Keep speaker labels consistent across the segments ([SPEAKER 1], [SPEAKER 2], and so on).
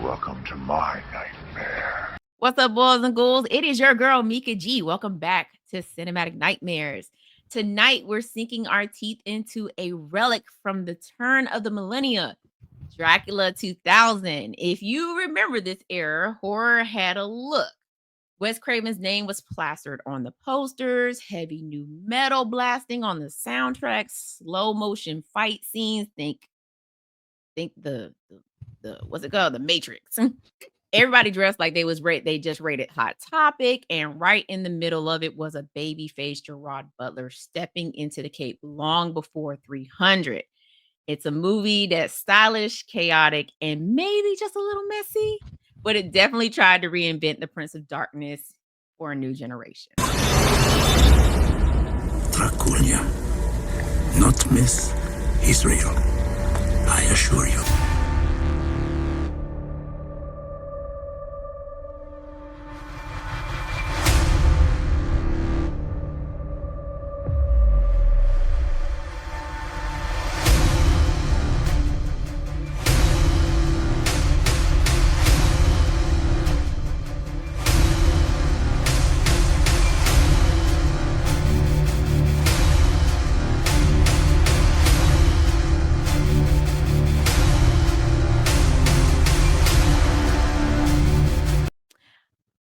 [SPEAKER 1] Welcome to my nightmare.
[SPEAKER 2] What's up, boys and ghouls? It is your girl, Mika G. Welcome back to Cinematic Nightmares. Tonight, we're sinking our teeth into a relic from the turn of the millennia, Dracula 2000. If you remember this era, horror had a look. Wes Craven's name was plastered on the posters, heavy new metal blasting on the soundtrack, slow motion fight scenes. Think the what's it called? The Matrix. Everybody dressed like they just rated Hot Topic, and right in the middle of it was a baby-faced Gerard Butler stepping into the cape long before 300. It's a movie that's stylish, chaotic, and maybe just a little messy, but it definitely tried to reinvent the Prince of Darkness for a new generation.
[SPEAKER 3] Dracula, not myth, is real. I assure you.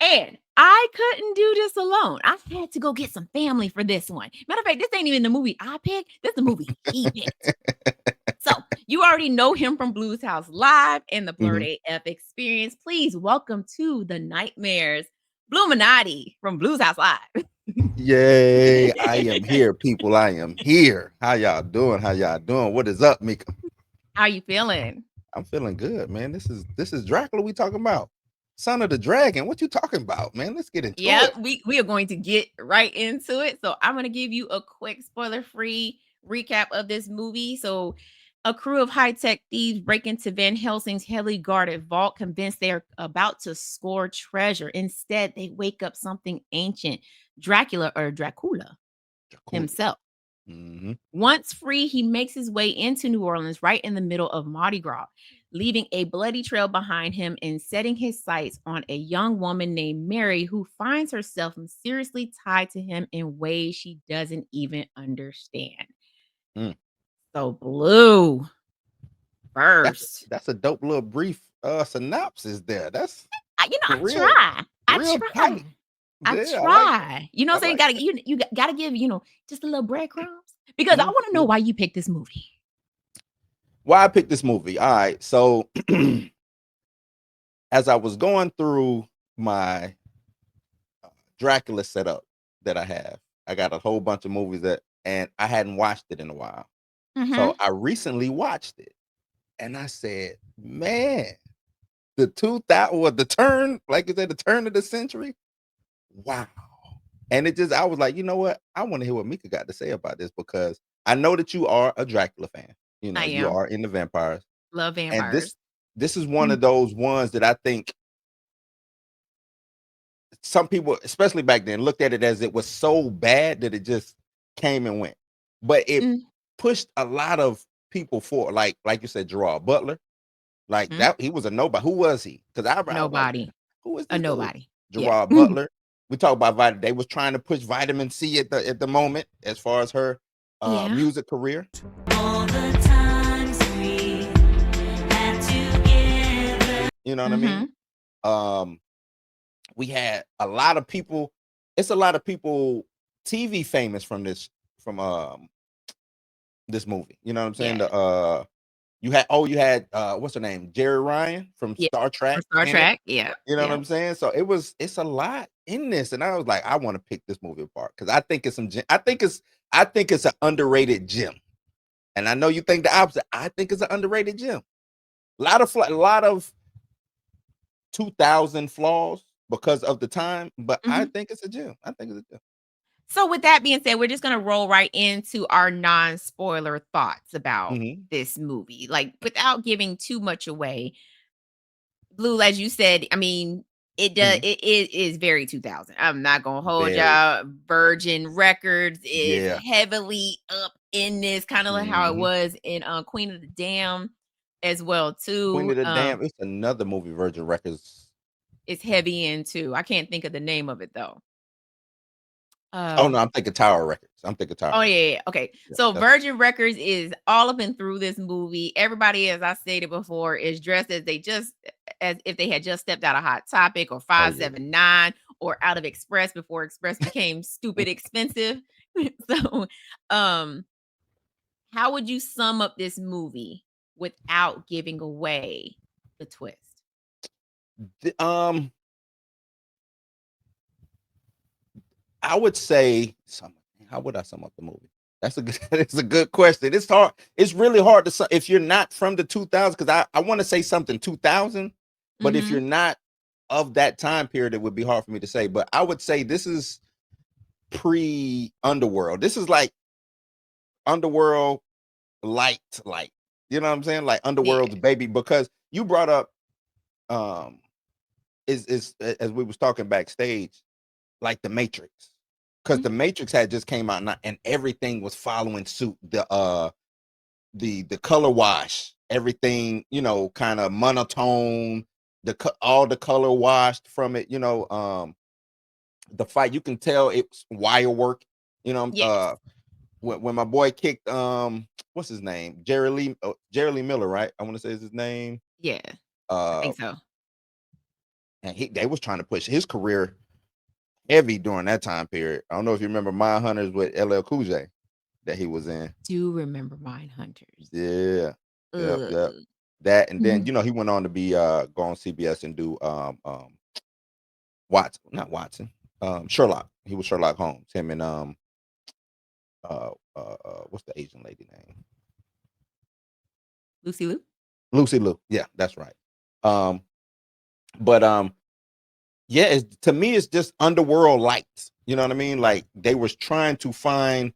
[SPEAKER 2] And I couldn't do this alone. I had to go get some family for this one. Matter of fact, this ain't even the movie I picked. This is the movie he picked. So you already know him from Blues House Live and the Blurred AF Experience. Please welcome to the Nightmares, Bluminati from Blues House Live.
[SPEAKER 4] Yay, I am here, people. I am here. How y'all doing? What is up, Mika?
[SPEAKER 2] How you feeling?
[SPEAKER 4] I'm feeling good, man. This is Dracula we talking about. Son of the Dragon. What you talking about, man? Let's get into it.
[SPEAKER 2] Yeah, we are going to get right into it. So I'm going to give you a quick spoiler-free recap of this movie. So a crew of high-tech thieves break into Van Helsing's heavily guarded vault, convinced they are about to score treasure. Instead, they wake up something ancient, Dracula himself.
[SPEAKER 4] Mm-hmm.
[SPEAKER 2] Once free, he makes his way into New Orleans right in the middle of Mardi Gras, leaving a bloody trail behind him and setting his sights on a young woman named Mary who finds herself mysteriously tied to him in ways she doesn't even understand. So, Blue, first.
[SPEAKER 4] That's a dope little brief synopsis there. That's
[SPEAKER 2] I try. I try. You know what I'm saying? You gotta give, just a little breadcrumbs. Because I want to know why you picked this movie.
[SPEAKER 4] Why I picked this movie. All right. So as I was going through my Dracula setup that I have, I got a whole bunch of movies and I hadn't watched it in a while.
[SPEAKER 2] Mm-hmm.
[SPEAKER 4] So I recently watched it and I said, man, the turn, like you said, the turn of the century. Wow. And I was like, you know what? I want to hear what Mika got to say about this because I know that you are a Dracula fan. You are into vampires.
[SPEAKER 2] Love vampires.
[SPEAKER 4] And this is one of those ones that I think some people, especially back then, looked at it as it was so bad that it just came and went. But it pushed a lot of people forward, like you said, Gerard Butler. Like that, he was a nobody. Who was he? Because
[SPEAKER 2] nobody.
[SPEAKER 4] Who was
[SPEAKER 2] a nobody?
[SPEAKER 4] Gerard Butler. We talk about they was trying to push Vitamin C at the moment as far as her music career. All the times we had together. You know what I mean? We had a lot of people. It's a lot of people TV famous from this movie. You know what I'm saying?
[SPEAKER 2] Yeah.
[SPEAKER 4] You had what's her name? Jerry Ryan from Star Trek.
[SPEAKER 2] Star Trek, yeah.
[SPEAKER 4] You know what I'm saying? So it's a lot in this, and I was like, I want to pick this movie apart because I think it's an underrated gem, and I know you think the opposite. I think it's an underrated gem. A lot of 2000 flaws because of the time, but I think it's a gem.
[SPEAKER 2] So with that being said, we're just going to roll right into our non-spoiler thoughts about this movie. Like, without giving too much away, Blue, as you said, I mean, it is very 2000. I'm not going to hold y'all. Virgin Records is heavily up in this, kind of like how it was in Queen of the Damned. as well
[SPEAKER 4] Queen
[SPEAKER 2] too.
[SPEAKER 4] of the Damned. It's another movie Virgin Records.
[SPEAKER 2] It's heavy into. I can't think of the name of it though.
[SPEAKER 4] Oh no, I'm thinking Tower Records.
[SPEAKER 2] Oh yeah. Okay.
[SPEAKER 4] Yeah,
[SPEAKER 2] So
[SPEAKER 4] that's
[SPEAKER 2] Virgin Records is all up and through this movie. Everybody, as I stated before, is dressed as if they had just stepped out of Hot Topic or
[SPEAKER 4] oh yeah.
[SPEAKER 2] 579 or out of Express before Express became stupid expensive. So, how would you sum up this movie without giving away the twist?
[SPEAKER 4] I would say how would I sum up the movie? That's it's a good question. It's hard. It's really hard to if you're not from the 2000s, because I want to say something 2000, but if you're not of that time period, it would be hard for me to say. But I would say this is pre Underworld. This is like Underworld light. You know what I'm saying? Like Underworld's baby, because you brought up is as we was talking backstage, like the Matrix. Because the Matrix had just came out and everything was following suit. The color wash, everything, kind of monotone, all the color washed from it, the fight, you can tell it's wire work, when my boy kicked what's his name? Jerry Lee Miller, right? I want to say is his name.
[SPEAKER 2] Yeah. I think so.
[SPEAKER 4] And they was trying to push his career heavy during that time period. I don't know if you remember Mind Hunters with LL Cool J that he was in.
[SPEAKER 2] Do remember Mind Hunters.
[SPEAKER 4] Yeah. Yep. That, and then he went on to be go on CBS and do Sherlock. He was Sherlock Holmes. Him and what's the Asian lady name?
[SPEAKER 2] Lucy Liu.
[SPEAKER 4] Lucy Liu. Yeah, that's right. Yeah, to me, it's just Underworld lights. You know what I mean? Like they was trying to find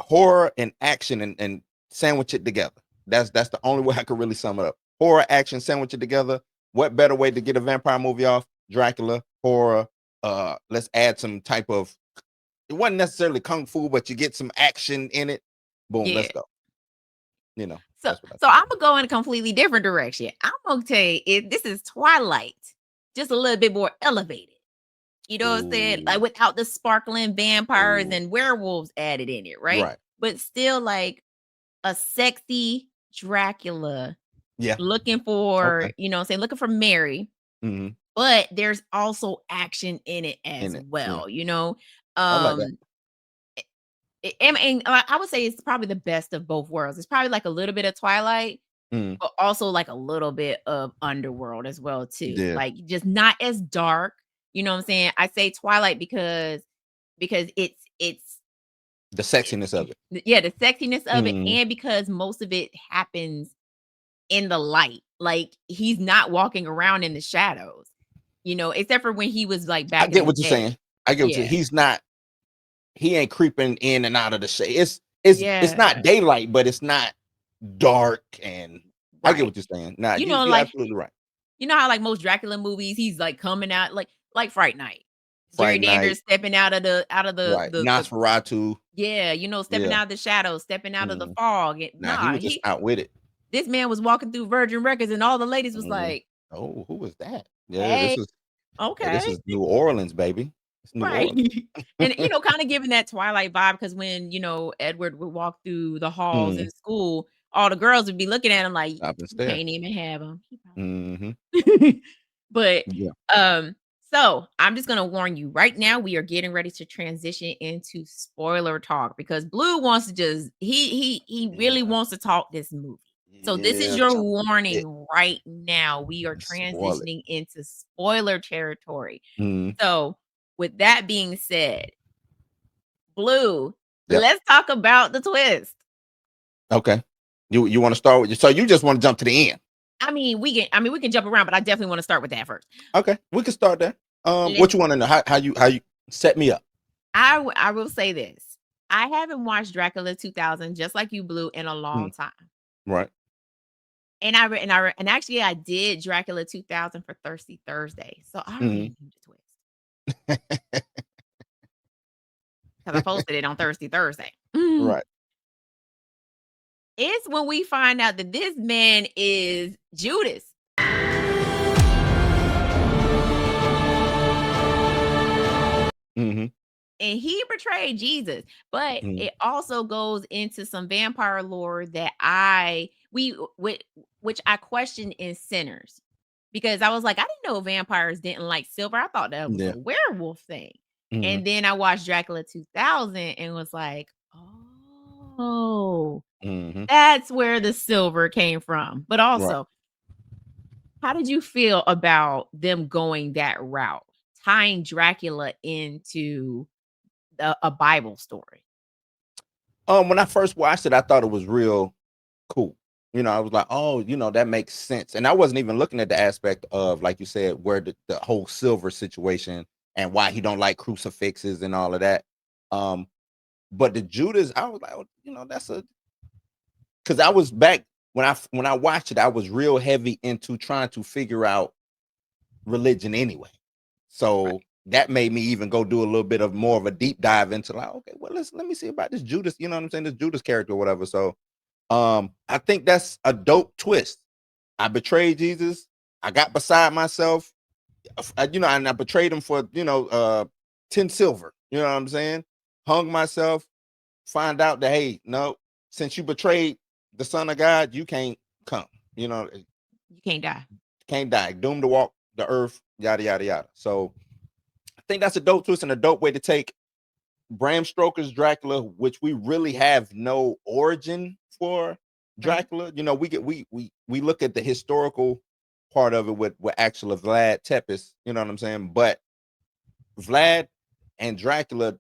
[SPEAKER 4] horror and action and sandwich it together. That's the only way I could really sum it up. Horror, action, sandwich it together. What better way to get a vampire movie off? Dracula, horror. Let's add some type of. It wasn't necessarily kung fu, but you get some action in it. Boom, let's go.
[SPEAKER 2] So I'm gonna go in a completely different direction. I'm gonna tell you, this is Twilight, just a little bit more elevated. You know what I'm saying? Like without the sparkling vampires and werewolves added in it, right? But still like a sexy Dracula.
[SPEAKER 4] Yeah.
[SPEAKER 2] Looking for, looking for Mary. But there's also action in it as well,
[SPEAKER 4] I like that.
[SPEAKER 2] And I would say it's probably the best of both worlds. It's probably like a little bit of Twilight, but also like a little bit of Underworld as well too.
[SPEAKER 4] Yeah.
[SPEAKER 2] Like just not as dark. You know what I'm saying? I say Twilight because it's
[SPEAKER 4] the sexiness of it.
[SPEAKER 2] Yeah, the sexiness of it, and because most of it happens in the light. Like he's not walking around in the shadows, except for when he was like back.
[SPEAKER 4] I get what you're saying. I get what you're. He's not. He ain't creeping in and out of the shade. It's not daylight, but it's not dark. And I get what you're saying. Nah, you're absolutely right.
[SPEAKER 2] You know how like most Dracula movies, he's like coming out like Fright Night. Jerry Danders stepping out of the
[SPEAKER 4] Nosferatu.
[SPEAKER 2] Stepping out of the shadows, stepping out of the fog.
[SPEAKER 4] He was just out with it.
[SPEAKER 2] This man was walking through Virgin Records, and all the ladies was like,
[SPEAKER 4] "Oh, who was that?" Yeah,
[SPEAKER 2] hey,
[SPEAKER 4] this is New Orleans, baby.
[SPEAKER 2] Right. And kind of giving that Twilight vibe, because when Edward would walk through the halls in school, all the girls would be looking at him like, can't even have him. But so I'm just gonna warn you right now, we are getting ready to transition into spoiler talk, because Blue wants to just he really wants to talk this movie. So this is your warning right now. We are transitioning into spoiler territory. So with that being said, Blue, let's talk about the twist. Okay.
[SPEAKER 4] You want to start with so you just want to jump to the end?
[SPEAKER 2] We can jump around, but I definitely want to start with that first.
[SPEAKER 4] Okay, we can start there. What you want to know? How you set me up?
[SPEAKER 2] I will say this. I haven't watched Dracula 2000, just like you, Blue, in a long time.
[SPEAKER 4] Right.
[SPEAKER 2] And actually I did Dracula 2000 for Thirsty Thursday. So I already knew the twist. Because I posted it on Thirsty Thursday.
[SPEAKER 4] Right.
[SPEAKER 2] It's when we find out that this man is Judas.
[SPEAKER 4] Mm-hmm.
[SPEAKER 2] And he betrayed Jesus, but it also goes into some vampire lore that which I question in Sinners, because I was like, I didn't know vampires didn't like silver. I thought that was a werewolf thing. And then I watched Dracula 2000 and was like, oh, that's where the silver came from. But also, how did you feel about them going that route, tying Dracula into a Bible story?
[SPEAKER 4] When I first watched it, I thought it was real cool. I was like, oh, that makes sense. And I wasn't even looking at the aspect of, like you said, where the whole silver situation and why he don't like crucifixes and all of that. But the Judas, I was like, that's because I was back when I watched it, I was real heavy into trying to figure out religion anyway. So that made me even go do a little bit of more of a deep dive into like, okay, well, let me see about this Judas, you know what I'm saying? This Judas character or whatever. So I think that's a dope twist. I betrayed Jesus. I got beside myself, and I betrayed him for, 10 silver. You know what I'm saying? Hung myself, find out that, hey, no, since you betrayed the Son of God, you can't come. You
[SPEAKER 2] can't die.
[SPEAKER 4] Can't die. Doomed to walk the earth, yada, yada, yada. So I think that's a dope twist and a dope way to take Bram Stoker's Dracula, which we really have no origin for Dracula. We look at the historical part of it with actual Vlad Tepes, you know what I'm saying? But Vlad and Dracula,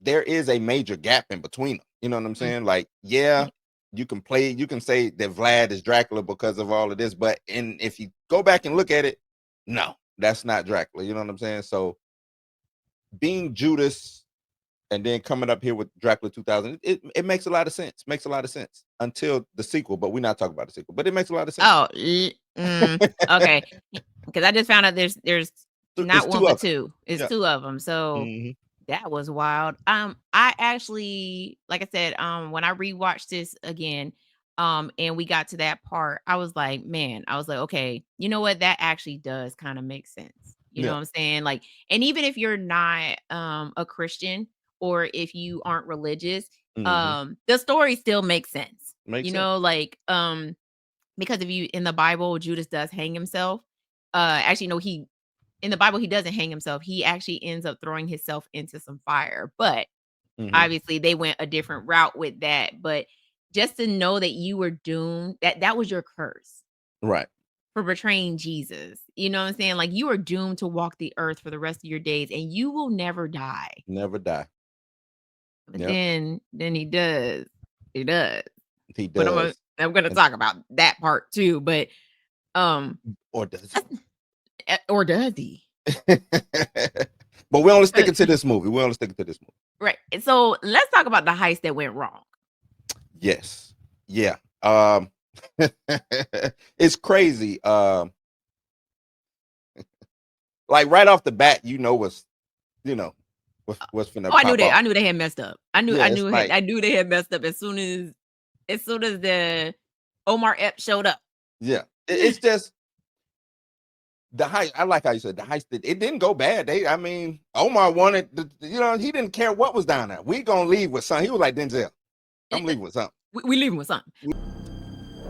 [SPEAKER 4] there is a major gap in between them. You know what I'm saying? Like, you can say that Vlad is Dracula because of all of this, but if you go back and look at it, no, that's not Dracula. You know what I'm saying? So being Judas and then coming up here with Dracula 2000, it makes a lot of sense. Makes a lot of sense until the sequel, but we're not talking about the sequel. But it makes a lot of sense.
[SPEAKER 2] Oh, okay. Because I just found out there's not one but two. It's two of them. So that was wild. I actually, like I said, when I rewatched this again, and we got to that part, I was like, okay, you know what? That actually does kind of make sense. You know what I'm saying? Like, and even if you're not a Christian or if you aren't religious, the story still makes sense. Like, because if you in the Bible, Judas does hang himself. Actually, no, in the Bible, he doesn't hang himself. He actually ends up throwing himself into some fire. But obviously, they went a different route with that. But just to know that you were doomed, that was your curse.
[SPEAKER 4] Right.
[SPEAKER 2] For betraying Jesus. You know what I'm saying? Like, you are doomed to walk the earth for the rest of your days and you will never die.
[SPEAKER 4] Never die.
[SPEAKER 2] But then he does. He does.
[SPEAKER 4] He does.
[SPEAKER 2] But I'm gonna talk about that part too. But
[SPEAKER 4] or does he?
[SPEAKER 2] Or does he?
[SPEAKER 4] But we're only sticking to this movie.
[SPEAKER 2] Right. So let's talk about the heist that went wrong.
[SPEAKER 4] Yes. Yeah. It's crazy. Like right off the bat, what's finna.
[SPEAKER 2] Oh, I knew they had messed up. I knew they had messed up as soon as the Omar Epps showed up.
[SPEAKER 4] Yeah. It's just the heist. I like how you said the heist. It didn't go bad. Omar wanted he didn't care what was down there. We gonna leave with something. He was like Denzel. I'm leaving with something.
[SPEAKER 2] We leaving with something.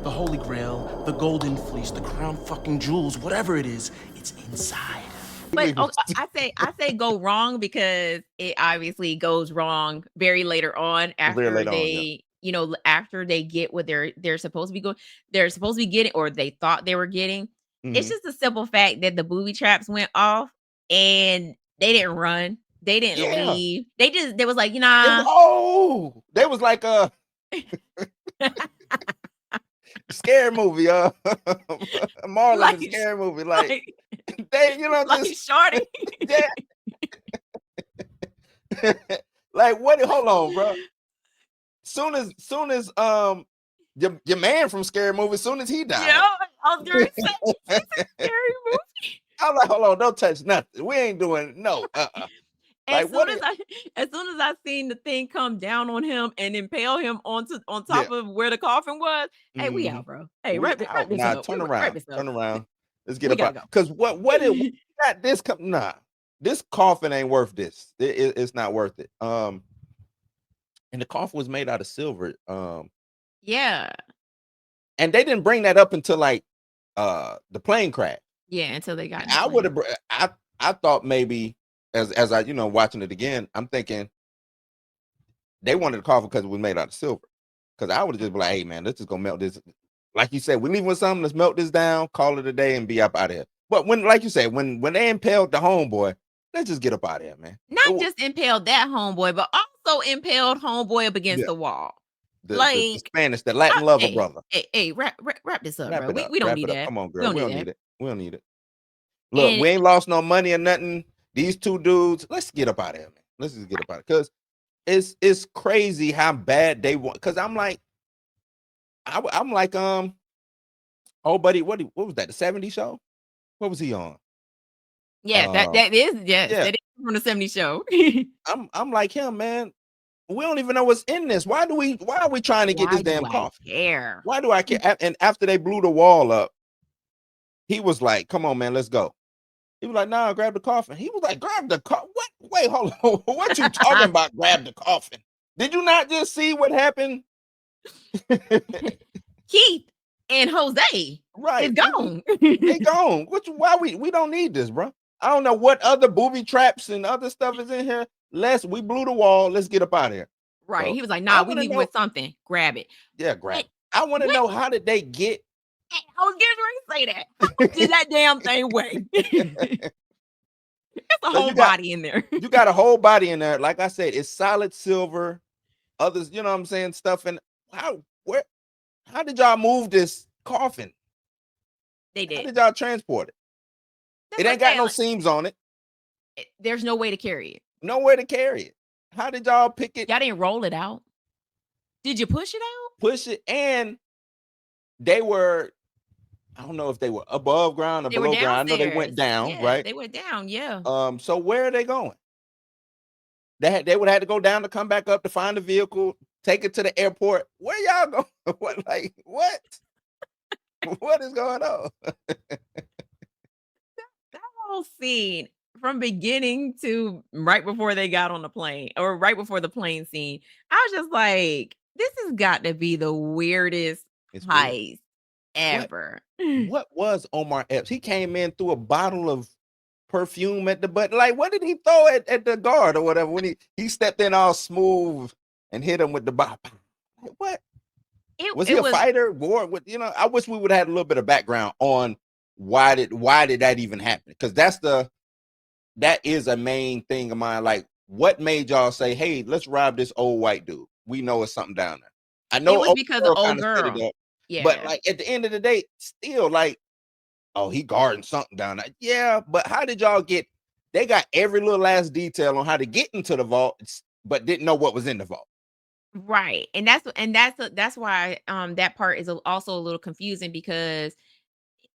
[SPEAKER 5] The Holy Grail, the Golden Fleece, the crown fucking jewels, whatever it is, it's inside.
[SPEAKER 2] But I say go wrong because it obviously goes wrong very later on after after they get what they're supposed to be getting or they thought they were getting. It's just a simple fact that the booby traps went off and they didn't run. They didn't leave. They was like,
[SPEAKER 4] they was like scary movie, Marlon like, scary movie, like they,
[SPEAKER 2] like
[SPEAKER 4] just
[SPEAKER 2] shorty.
[SPEAKER 4] Like what? Hold on, bro. Soon as your man from Scary Movie, as soon as he died,
[SPEAKER 2] I was gonna say it's a scary movie.
[SPEAKER 4] I'm like, hold on, don't touch nothing. We ain't doing no.
[SPEAKER 2] As
[SPEAKER 4] Like,
[SPEAKER 2] soon as I seen the thing come down on him and impale him on
[SPEAKER 4] yeah.
[SPEAKER 2] top of where the coffin was, hey, we
[SPEAKER 4] Mhm.
[SPEAKER 2] out, bro. Hey,
[SPEAKER 4] We
[SPEAKER 2] wrap
[SPEAKER 4] out.
[SPEAKER 2] this
[SPEAKER 4] Nah,
[SPEAKER 2] up.
[SPEAKER 4] turn
[SPEAKER 2] Wrap
[SPEAKER 4] around.
[SPEAKER 2] this up.
[SPEAKER 4] Turn around. Let's get
[SPEAKER 2] We
[SPEAKER 4] up
[SPEAKER 2] gotta
[SPEAKER 4] out.
[SPEAKER 2] go.
[SPEAKER 4] Because what it got this nah. This coffin ain't worth this. It's not worth it. And the coffin was made out of silver.
[SPEAKER 2] Yeah.
[SPEAKER 4] And they didn't bring that up until like the plane crash.
[SPEAKER 2] Yeah, until they got in the
[SPEAKER 4] I would
[SPEAKER 2] plane.
[SPEAKER 4] have I thought maybe as I watching it again, I'm thinking they wanted the coffin because it was made out of silver. Because I would have just been like, hey man, let's just go melt this. Like you said, we leave with something, let's melt this down, call it a day, and be up out of here. But when, like you said, when they impaled the homeboy, let's just get up out of here, man.
[SPEAKER 2] Not just impaled that homeboy, but also impaled homeboy up against
[SPEAKER 4] Yeah,
[SPEAKER 2] the wall.
[SPEAKER 4] the Spanish, the Latin lover brother.
[SPEAKER 2] Hey, wrap this up,
[SPEAKER 4] Wrap
[SPEAKER 2] bro.
[SPEAKER 4] it up.
[SPEAKER 2] We don't
[SPEAKER 4] Wrap
[SPEAKER 2] need
[SPEAKER 4] it up.
[SPEAKER 2] that.
[SPEAKER 4] Come on,
[SPEAKER 2] We
[SPEAKER 4] girl.
[SPEAKER 2] don't
[SPEAKER 4] We
[SPEAKER 2] need
[SPEAKER 4] don't
[SPEAKER 2] that.
[SPEAKER 4] need it. We don't need it. Look,
[SPEAKER 2] And
[SPEAKER 4] we ain't lost no money or nothing. These two dudes, let's get up out of here, man. Let's just get up out of here. Because it's crazy how bad they want. Because I'm like, oh buddy, what was that? The 70s show? What was he on?
[SPEAKER 2] yes,
[SPEAKER 4] Yeah.
[SPEAKER 2] that is from the 70s show.
[SPEAKER 4] I'm like him, man. We don't even know what's in this. Why are we trying to get this
[SPEAKER 2] Why
[SPEAKER 4] damn
[SPEAKER 2] do I
[SPEAKER 4] coffin?
[SPEAKER 2] care?
[SPEAKER 4] Why do I care? And after they blew the wall up, he was like, come on, man, let's go. He was like, nah, grab the coffin. He was like, grab the coffin. What? Wait, hold on. What you talking about? Grab the coffin. Did you not just see what happened?
[SPEAKER 2] Keith and Jose
[SPEAKER 4] Right.
[SPEAKER 2] is gone.
[SPEAKER 4] They gone. Why we don't need this, bro. I don't know what other booby traps and other stuff is in here. We blew the wall. Let's get up out of here.
[SPEAKER 2] Right.
[SPEAKER 4] So,
[SPEAKER 2] He was like,
[SPEAKER 4] I
[SPEAKER 2] nah, we
[SPEAKER 4] wanna
[SPEAKER 2] leave
[SPEAKER 4] know-
[SPEAKER 2] with something. Grab it.
[SPEAKER 4] Yeah, grab it. I want to know, how did they get
[SPEAKER 2] I was getting ready to say that. How much did that damn thing weigh? There's a whole body in there.
[SPEAKER 4] You got a whole body in there. Like I said, it's solid silver. Others, you know what I'm saying, stuff. And how did y'all move this coffin?
[SPEAKER 2] They
[SPEAKER 4] How
[SPEAKER 2] did.
[SPEAKER 4] did y'all transport it?
[SPEAKER 2] That's
[SPEAKER 4] It
[SPEAKER 2] what
[SPEAKER 4] ain't got
[SPEAKER 2] I'm
[SPEAKER 4] no
[SPEAKER 2] saying,
[SPEAKER 4] seams on it.
[SPEAKER 2] there's no way to carry it.
[SPEAKER 4] Nowhere to carry it. How did y'all pick it,
[SPEAKER 2] Y'all didn't roll it out. Did you push it out?
[SPEAKER 4] push it? And they were, I don't know if they were above ground or
[SPEAKER 2] They were
[SPEAKER 4] below ground. I know they
[SPEAKER 2] downstairs.
[SPEAKER 4] went down,
[SPEAKER 2] Yeah,
[SPEAKER 4] right?
[SPEAKER 2] they went down. Yeah.
[SPEAKER 4] So where are they going? They would have to go down to come back up to find the vehicle, take it to the airport. Where y'all going? What? What is going on?
[SPEAKER 2] That whole scene from beginning to right before they got on the plane or right before the plane scene, I was just like, this has got to be the weirdest
[SPEAKER 4] It's weird.
[SPEAKER 2] heist ever.
[SPEAKER 4] What was Omar Epps? He came in through a bottle of perfume at the butt. Like, what did he throw at the guard or whatever when he stepped in all smooth and hit him with the bop? What? Was he a fighter? War? I wish we would have had a little bit of background on why did that even happen? Because that is a main thing of mine. Like, what made y'all say, hey, let's rob this old white dude? We know it's something down there. I know
[SPEAKER 2] it was because of old girl.
[SPEAKER 4] Yeah. But like at the end of the day, still like, oh, he guarding something down there. Yeah, but how did y'all they got every little last detail on how to get into the vault, but didn't know what was in the vault.
[SPEAKER 2] Right. And that's why that part is also a little confusing because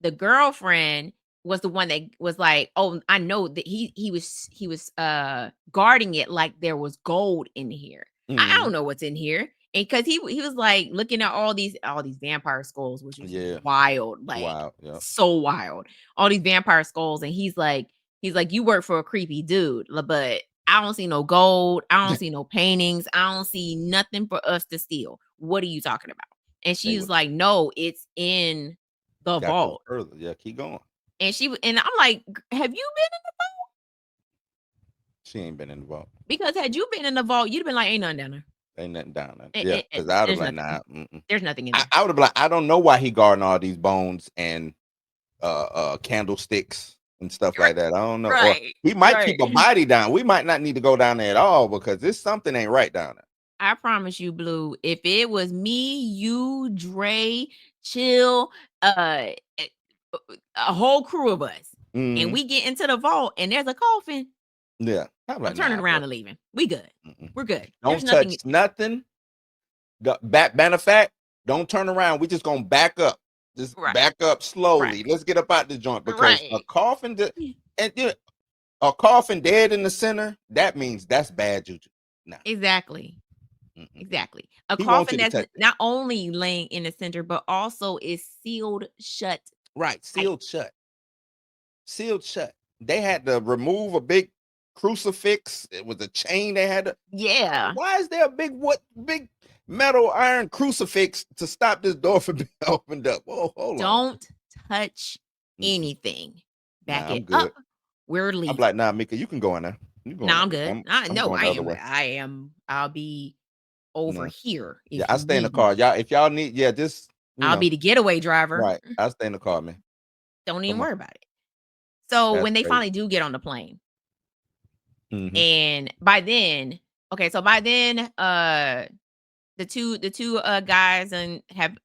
[SPEAKER 2] the girlfriend was the one that was like, oh, I know that he was guarding it like there was gold in here. I don't know what's in here. And because he was like looking at all these vampire skulls, which was wild, like so wild. All these vampire skulls, and he's like, you work for a creepy dude, but I don't see no gold. I don't see no paintings. I don't see nothing for us to steal. What are you talking about? And she was like, no, it's in the vault.
[SPEAKER 4] Further. Yeah, keep going.
[SPEAKER 2] And I'm like, have you been in the vault?
[SPEAKER 4] She ain't been in the vault.
[SPEAKER 2] Because had you been in the vault, you'd have been like, ain't nothing down there.
[SPEAKER 4] Ain't nothing down there. Yeah, because I would have been like, nah.
[SPEAKER 2] There's nothing in there.
[SPEAKER 4] I would have been like, I don't know why he guarding all these bones and candlesticks and stuff like that. I don't know. Right. Or he might keep a body down. We might not need to go down there at all because this something ain't right down there.
[SPEAKER 2] I promise you, Blue, if it was me, you, Dre, Chill, a whole crew of us, and we get into the vault and there's a coffin.
[SPEAKER 4] Yeah.
[SPEAKER 2] I'm turning around and leaving. We good. We're good.
[SPEAKER 4] Don't touch nothing. Matter of fact, don't turn around. We just gonna back up. Just back up slowly. Let's get up out the joint because a coffin. And A coffin dead in the center, that means that's bad juju. Nah.
[SPEAKER 2] Exactly. Exactly. A
[SPEAKER 4] He wants
[SPEAKER 2] coffin
[SPEAKER 4] you to
[SPEAKER 2] that's
[SPEAKER 4] touch it.
[SPEAKER 2] not only laying in the center, but also is sealed shut.
[SPEAKER 4] Right, sealed shut. Sealed shut. They had to remove a big crucifix. It was a chain they had to.
[SPEAKER 2] Yeah.
[SPEAKER 4] Why is there a big metal iron crucifix to stop this door from being opened up? Oh, hold on.
[SPEAKER 2] Don't touch anything. Back
[SPEAKER 4] Nah, I'm
[SPEAKER 2] it
[SPEAKER 4] good.
[SPEAKER 2] up. We're leaving.
[SPEAKER 4] I'm like, nah, Mika, you can go in there. You go in
[SPEAKER 2] No,
[SPEAKER 4] there.
[SPEAKER 2] I'm good.
[SPEAKER 4] I'm
[SPEAKER 2] No,
[SPEAKER 4] going
[SPEAKER 2] I
[SPEAKER 4] the other
[SPEAKER 2] am.
[SPEAKER 4] way.
[SPEAKER 2] I am. I'll be over
[SPEAKER 4] No.
[SPEAKER 2] here. If
[SPEAKER 4] Yeah, I
[SPEAKER 2] you
[SPEAKER 4] stay in the
[SPEAKER 2] need
[SPEAKER 4] car.
[SPEAKER 2] me.
[SPEAKER 4] Y'all, if y'all need, just
[SPEAKER 2] I'll be the getaway driver.
[SPEAKER 4] right. I stay in the car, man.
[SPEAKER 2] Don't even
[SPEAKER 4] Come on.
[SPEAKER 2] worry about it. So
[SPEAKER 4] That's
[SPEAKER 2] when they
[SPEAKER 4] crazy.
[SPEAKER 2] finally do get on the plane,
[SPEAKER 4] Mhm.
[SPEAKER 2] and by then, the two guys and have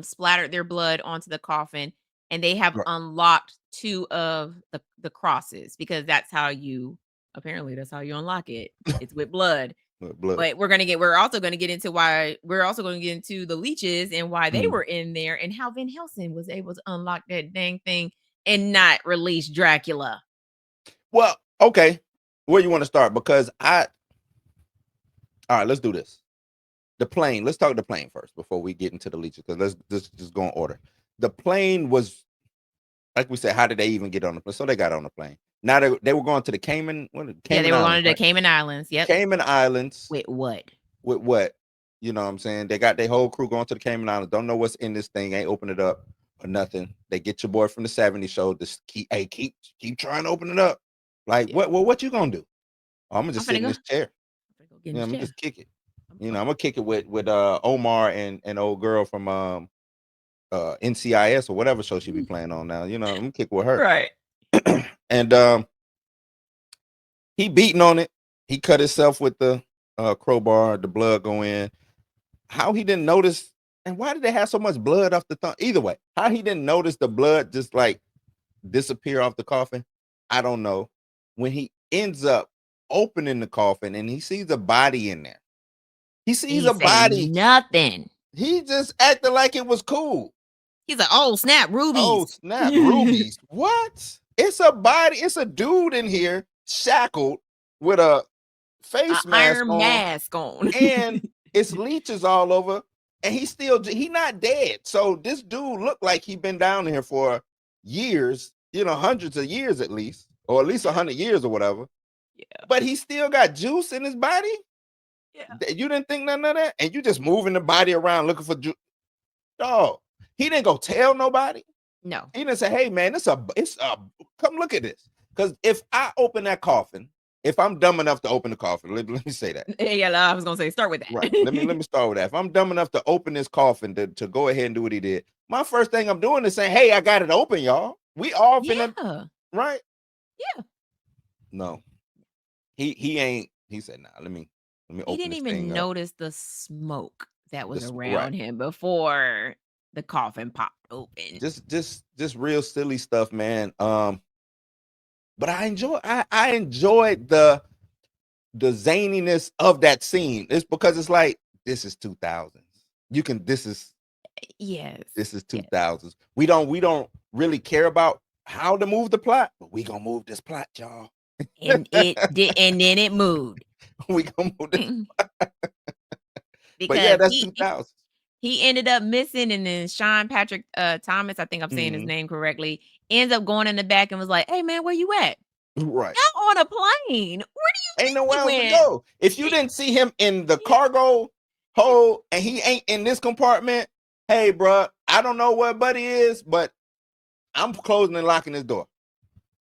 [SPEAKER 2] splattered their blood onto the coffin, and they have
[SPEAKER 4] Right.
[SPEAKER 2] unlocked two of the crosses, because that's how you unlock it. It's with blood. But we're also gonna get into the leeches and why they were in there, and how Van Helsing was able to unlock that dang thing and not release Dracula.
[SPEAKER 4] Well, okay. Where you want to start? Because all right, let's do this. The plane. Let's talk the plane first before we get into the leeches. Because let's just go in order. The plane was, like we said, how did they even get on the plane? So they got on the plane. Now they were going to the Cayman.
[SPEAKER 2] Yeah, they were going to the
[SPEAKER 4] right?
[SPEAKER 2] Cayman Islands. Yep.
[SPEAKER 4] Cayman Islands.
[SPEAKER 2] With what?
[SPEAKER 4] With what? You know what I'm saying? They got their whole crew going to the Cayman Islands. Don't know what's in this thing. Ain't open it up or nothing. They get your boy from the 70s show. Just keep trying to open it up. Like, what you gonna do? I'm gonna just sit in this chair. I'm gonna just kick it. I'm gonna kick it with Omar and old girl from NCIS or whatever show she be playing on now. I'm gonna kick with her.
[SPEAKER 2] Right.
[SPEAKER 4] And he beating on it. He cut himself with the crowbar, the blood go in. How he didn't notice, and why did they have so much blood off the thumb? Either way, how he didn't notice the blood just like disappear off the coffin, I don't know. When he ends up opening the coffin and he sees a body in there, he sees a body.
[SPEAKER 2] Nothing.
[SPEAKER 4] He just acted like it was cool.
[SPEAKER 2] He's like, oh snap, rubies.
[SPEAKER 4] Oh snap, rubies. What? It's a body. It's a dude in here shackled with a face mask on. And it's leeches all over, and he not dead. So this dude looked like he been down here for years, hundreds of years at least, or at least 100 years or whatever. Yeah. But he still got juice in his body. Yeah. You didn't think none of that, and you just moving the body around looking for juice. Dog, he didn't go tell nobody.
[SPEAKER 2] No,
[SPEAKER 4] he didn't say, "Hey man, it's a come look at this." Because if I open that coffin. If I'm dumb enough to open the coffin, let me say that.
[SPEAKER 2] Yeah, I was gonna say start with that.
[SPEAKER 4] Right. Let me start with that. If I'm dumb enough to open this coffin to go ahead and do what he did, my first thing I'm doing is saying, "Hey, I got it open, y'all. We all finna right."
[SPEAKER 2] Yeah.
[SPEAKER 4] No, he ain't. He said, "Nah, let me open."
[SPEAKER 2] He didn't even notice the smoke that was around him before the coffin popped open.
[SPEAKER 4] Just real silly stuff, man. But I enjoyed the zaniness of that scene. It's because it's like, this is 2000s. This is 2000s. We don't really care about how to move the plot, but we gonna move this plot, y'all.
[SPEAKER 2] And it did, and then it moved.
[SPEAKER 4] We gonna move this plot. But yeah, that's 2000s.
[SPEAKER 2] He ended up missing, and then Sean Patrick Thomas, I think I'm saying his name correctly, ends up going in the back and was like, "Hey man, where you at?"
[SPEAKER 4] Right.
[SPEAKER 2] Not on a plane. Where do you
[SPEAKER 4] ain't nowhere else to go? If you didn't see him in the cargo hold and he ain't in this compartment, hey bro, I don't know where buddy is, but I'm closing and locking this door.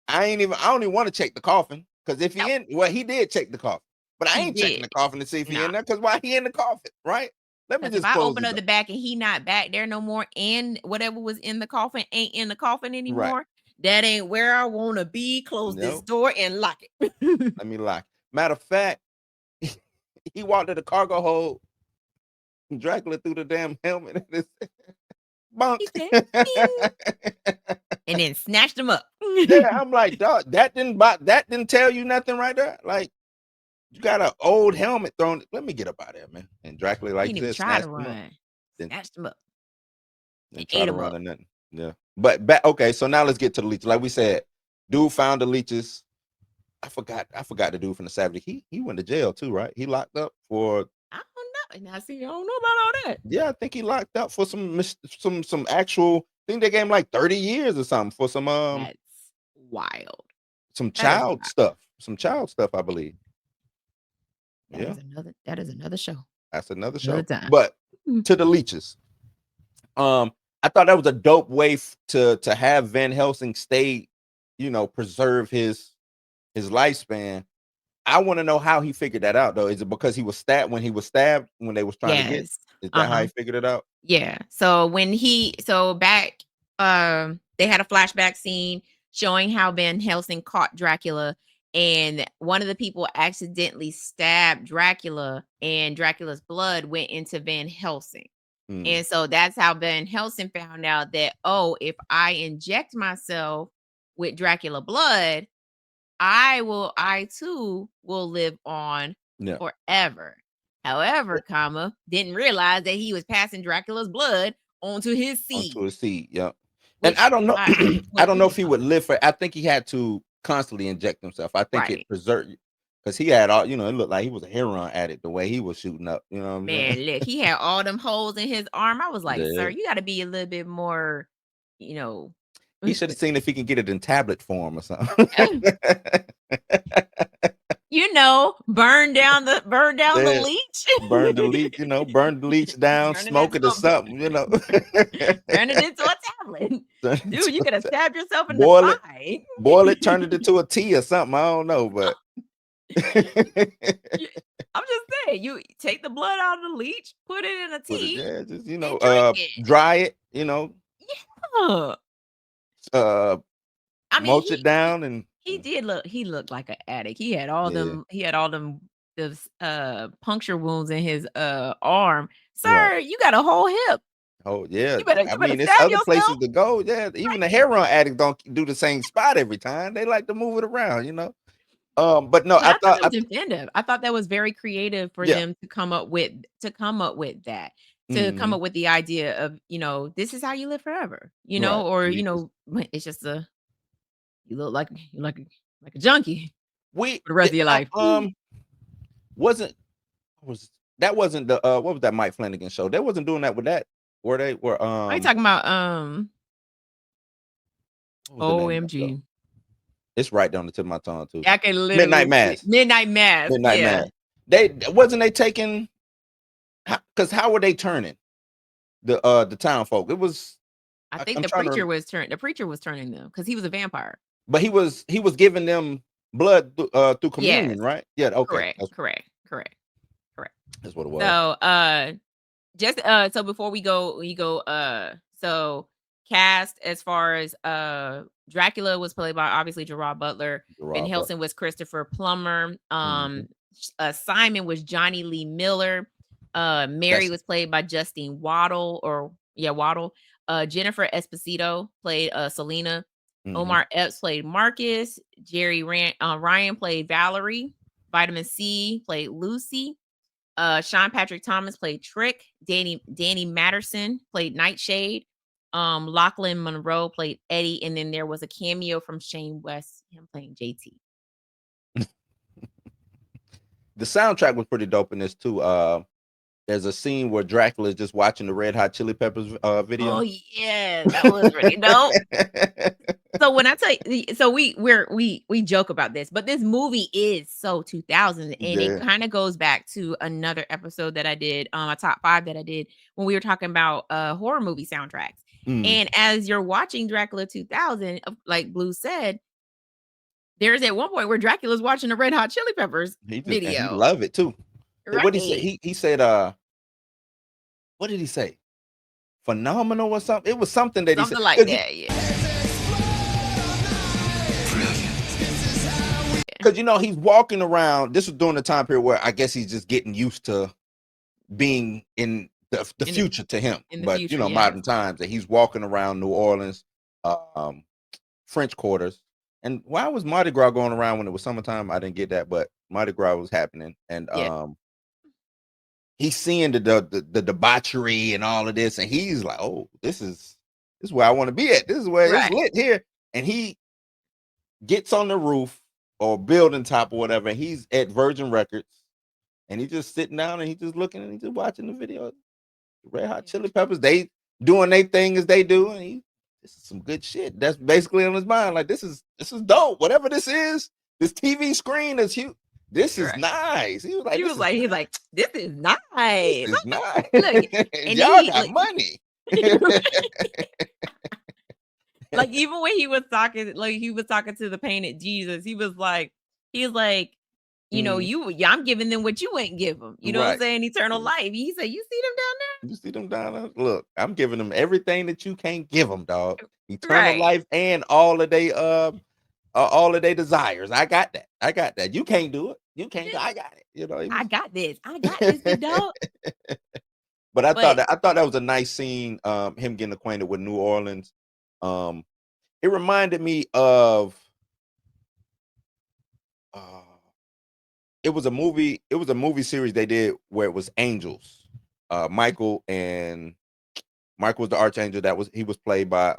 [SPEAKER 4] I don't even want to check the coffin, because if he did check the coffin, but I ain't checking the coffin to see if he in there, because why he in the coffin, right? Let me just
[SPEAKER 2] if I open up the back and he not back there no more, and whatever was in the coffin ain't in the coffin anymore, right. That ain't where I want to be. Close this door and lock it.
[SPEAKER 4] Let me lock. Matter of fact, he walked to the cargo hold. Dracula threw the damn helmet in his bunk.
[SPEAKER 2] And then snatched him up.
[SPEAKER 4] Yeah, I'm like, dog, that didn't tell you nothing right there. Like, you got an old helmet thrown. Let me get up out of there, man. And Dracula like this,
[SPEAKER 2] snatched him up. Snatched him up.
[SPEAKER 4] And try to run or nothing. Yeah. But okay, so now let's get to the leeches. Like we said, dude found the leeches. I forgot the dude from the Savage. He went to jail too, right? He locked up for.
[SPEAKER 2] I don't know. Now see, I don't know about all that.
[SPEAKER 4] Yeah, I think he locked up for some actual. I think they gave him like 30 years or something for
[SPEAKER 2] That's wild.
[SPEAKER 4] some
[SPEAKER 2] That is
[SPEAKER 4] child
[SPEAKER 2] wild.
[SPEAKER 4] stuff. Some child stuff, I believe.
[SPEAKER 2] That is another show.
[SPEAKER 4] That's another show.
[SPEAKER 2] Another time.
[SPEAKER 4] But to the leeches. I thought that was a dope way to have Van Helsing stay, preserve his lifespan. I want to know how he figured that out, though. Is it because he was stabbed when they was trying to get?
[SPEAKER 2] Yes.
[SPEAKER 4] Is that how he figured it out?
[SPEAKER 2] Yeah. So back, they had a flashback scene showing how Van Helsing caught Dracula, and one of the people accidentally stabbed Dracula, and Dracula's blood went into Van Helsing. And so that's how Van Helsing found out that, if I inject myself with Dracula blood, I too will live on forever. However, didn't realize that he was passing Dracula's blood onto his seed.
[SPEAKER 4] Yeah. And I don't know. I don't know if he would live for. I think he had to constantly inject himself. I think it preserved, because he had all. It looked like he was a heroin addict the way he was shooting up. You know what I'm saying?
[SPEAKER 2] Man, look, he had all them holes in his arm. I was like, sir, you got to be a little bit more.
[SPEAKER 4] He should have seen if he can get it in tablet form or something.
[SPEAKER 2] Burn down the leech.
[SPEAKER 4] Burn the leech, burn the leach down, smoke it or something,
[SPEAKER 2] Turn it into a tablet. Dude, you could have stabbed yourself in
[SPEAKER 4] boil
[SPEAKER 2] the thigh.
[SPEAKER 4] Boil it, turn it into a tea or something. I don't know, but
[SPEAKER 2] I'm just saying, you take the blood out of the leech, put it in a tea.
[SPEAKER 4] Just dry it,
[SPEAKER 2] Yeah.
[SPEAKER 4] mulch it down, and
[SPEAKER 2] he looked like an addict. He had all them puncture wounds in his arm. Sir,
[SPEAKER 4] Right.
[SPEAKER 2] you got a whole hip.
[SPEAKER 4] Oh yeah.
[SPEAKER 2] You better
[SPEAKER 4] it's
[SPEAKER 2] stab
[SPEAKER 4] other
[SPEAKER 2] yourself.
[SPEAKER 4] places to go. Yeah. Even the heroin addicts don't do the same spot every time. They like to move it around, But no, I thought
[SPEAKER 2] that was inventive. I thought that was very creative for them to come up with that. To come up with the idea of, this is how you live forever, it's just you look like a junkie for the rest of your life.
[SPEAKER 4] Wasn't the what was that Mike Flanagan show? They wasn't doing that with that. Are
[SPEAKER 2] you talking about OMG?
[SPEAKER 4] It's right down the tip of my tongue too.
[SPEAKER 2] I can literally Midnight Mass.
[SPEAKER 4] They taking, because how were they turning the town folk? It was,
[SPEAKER 2] I think the preacher was turning them because he was a vampire.
[SPEAKER 4] But he was giving them blood through communion, right? Yeah. Okay.
[SPEAKER 2] Correct.
[SPEAKER 4] That's what it was.
[SPEAKER 2] So so before we go, so cast as far as Dracula was played by obviously Gerard Butler. Van Helsing was Christopher Plummer. Simon was Johnny Lee Miller. Mary was played by Justine Waddle. Jennifer Esposito played Selena. Omar Epps played Marcus. Jerry Ryan played Valerie. Vitamin C played Lucy. Sean Patrick Thomas played Trick. Danny Matterson played Nightshade. Lachlan Monroe played Eddie, and then there was a cameo from Shane West, him playing JT.
[SPEAKER 4] The soundtrack was pretty dope in this too. There's a scene where Dracula is just watching the Red Hot Chili Peppers video.
[SPEAKER 2] Oh yeah, that was really dope. So when I tell you, so we joke about this, but this movie is so 2000, and it kind of goes back to another episode that I did, a top 5 that I did when we were talking about horror movie soundtracks. And as you're watching Dracula 2000, like Blue said, there's at one point where Dracula's watching the Red Hot Chili Peppers video.
[SPEAKER 4] He love it too.
[SPEAKER 2] Right.
[SPEAKER 4] What did he say? He said, what did he say? Phenomenal or something? It was something that
[SPEAKER 2] something
[SPEAKER 4] he said.
[SPEAKER 2] Like that, yeah.
[SPEAKER 4] Because he's walking around. This was during the time period where I guess he's just getting used to being in the future to him. But modern times, that he's walking around New Orleans, French Quarters. And why was Mardi Gras going around when it was summertime? I didn't get that, but Mardi Gras was happening, and he's seeing the debauchery and all of this, and he's like, "Oh, this is where I want to be at. This is where it's lit here." And he gets on the roof, or building top or whatever. And he's at Virgin Records, and he's just sitting down and he's just looking and he's just watching the video. Red Hot Chili Peppers, they doing their thing as they do, and this is some good shit. That's basically on his mind. Like this is dope. Whatever this is, this TV screen is huge. This is nice. He was like,
[SPEAKER 2] this is nice.
[SPEAKER 4] This is nice.
[SPEAKER 2] Look, and
[SPEAKER 4] y'all got money.
[SPEAKER 2] Like even when he was talking to the painted Jesus, he was like, you know, I'm giving them what you ain't give them. You know what I'm saying? Eternal life. He said, you see them down there?
[SPEAKER 4] You see them down there? Look, I'm giving them everything that you can't give them, dog. Eternal life and all of their desires. I got that. You can't do it. You can't. I got it. You know.
[SPEAKER 2] I got this. Big dog.
[SPEAKER 4] But I thought that was a nice scene. Him getting acquainted with New Orleans. It reminded me of. It was a movie series they did where it was angels. Michael was the archangel. He was played by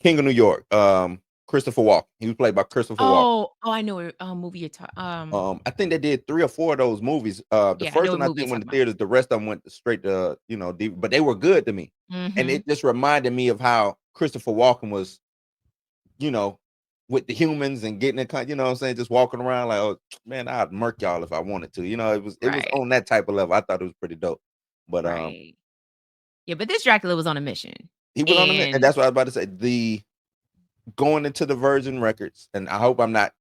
[SPEAKER 4] King of New York, Christopher Walken. He was played by Christopher Walken.
[SPEAKER 2] Oh, I know what movie you're talking.
[SPEAKER 4] I think they did 3 or 4 of those movies. The first one I think went to theaters. The rest of them went straight to but they were good to me. And it just reminded me of how Christopher Walken was, with the humans and getting it, what I'm saying, just walking around like, oh man, I'd murk y'all if I wanted to. It was on that type of level. I thought it was pretty dope. But
[SPEAKER 2] but this Dracula was on a mission.
[SPEAKER 4] He was on a mission, and that's what I was about to say. The going into the Virgin Records, and I hope I'm not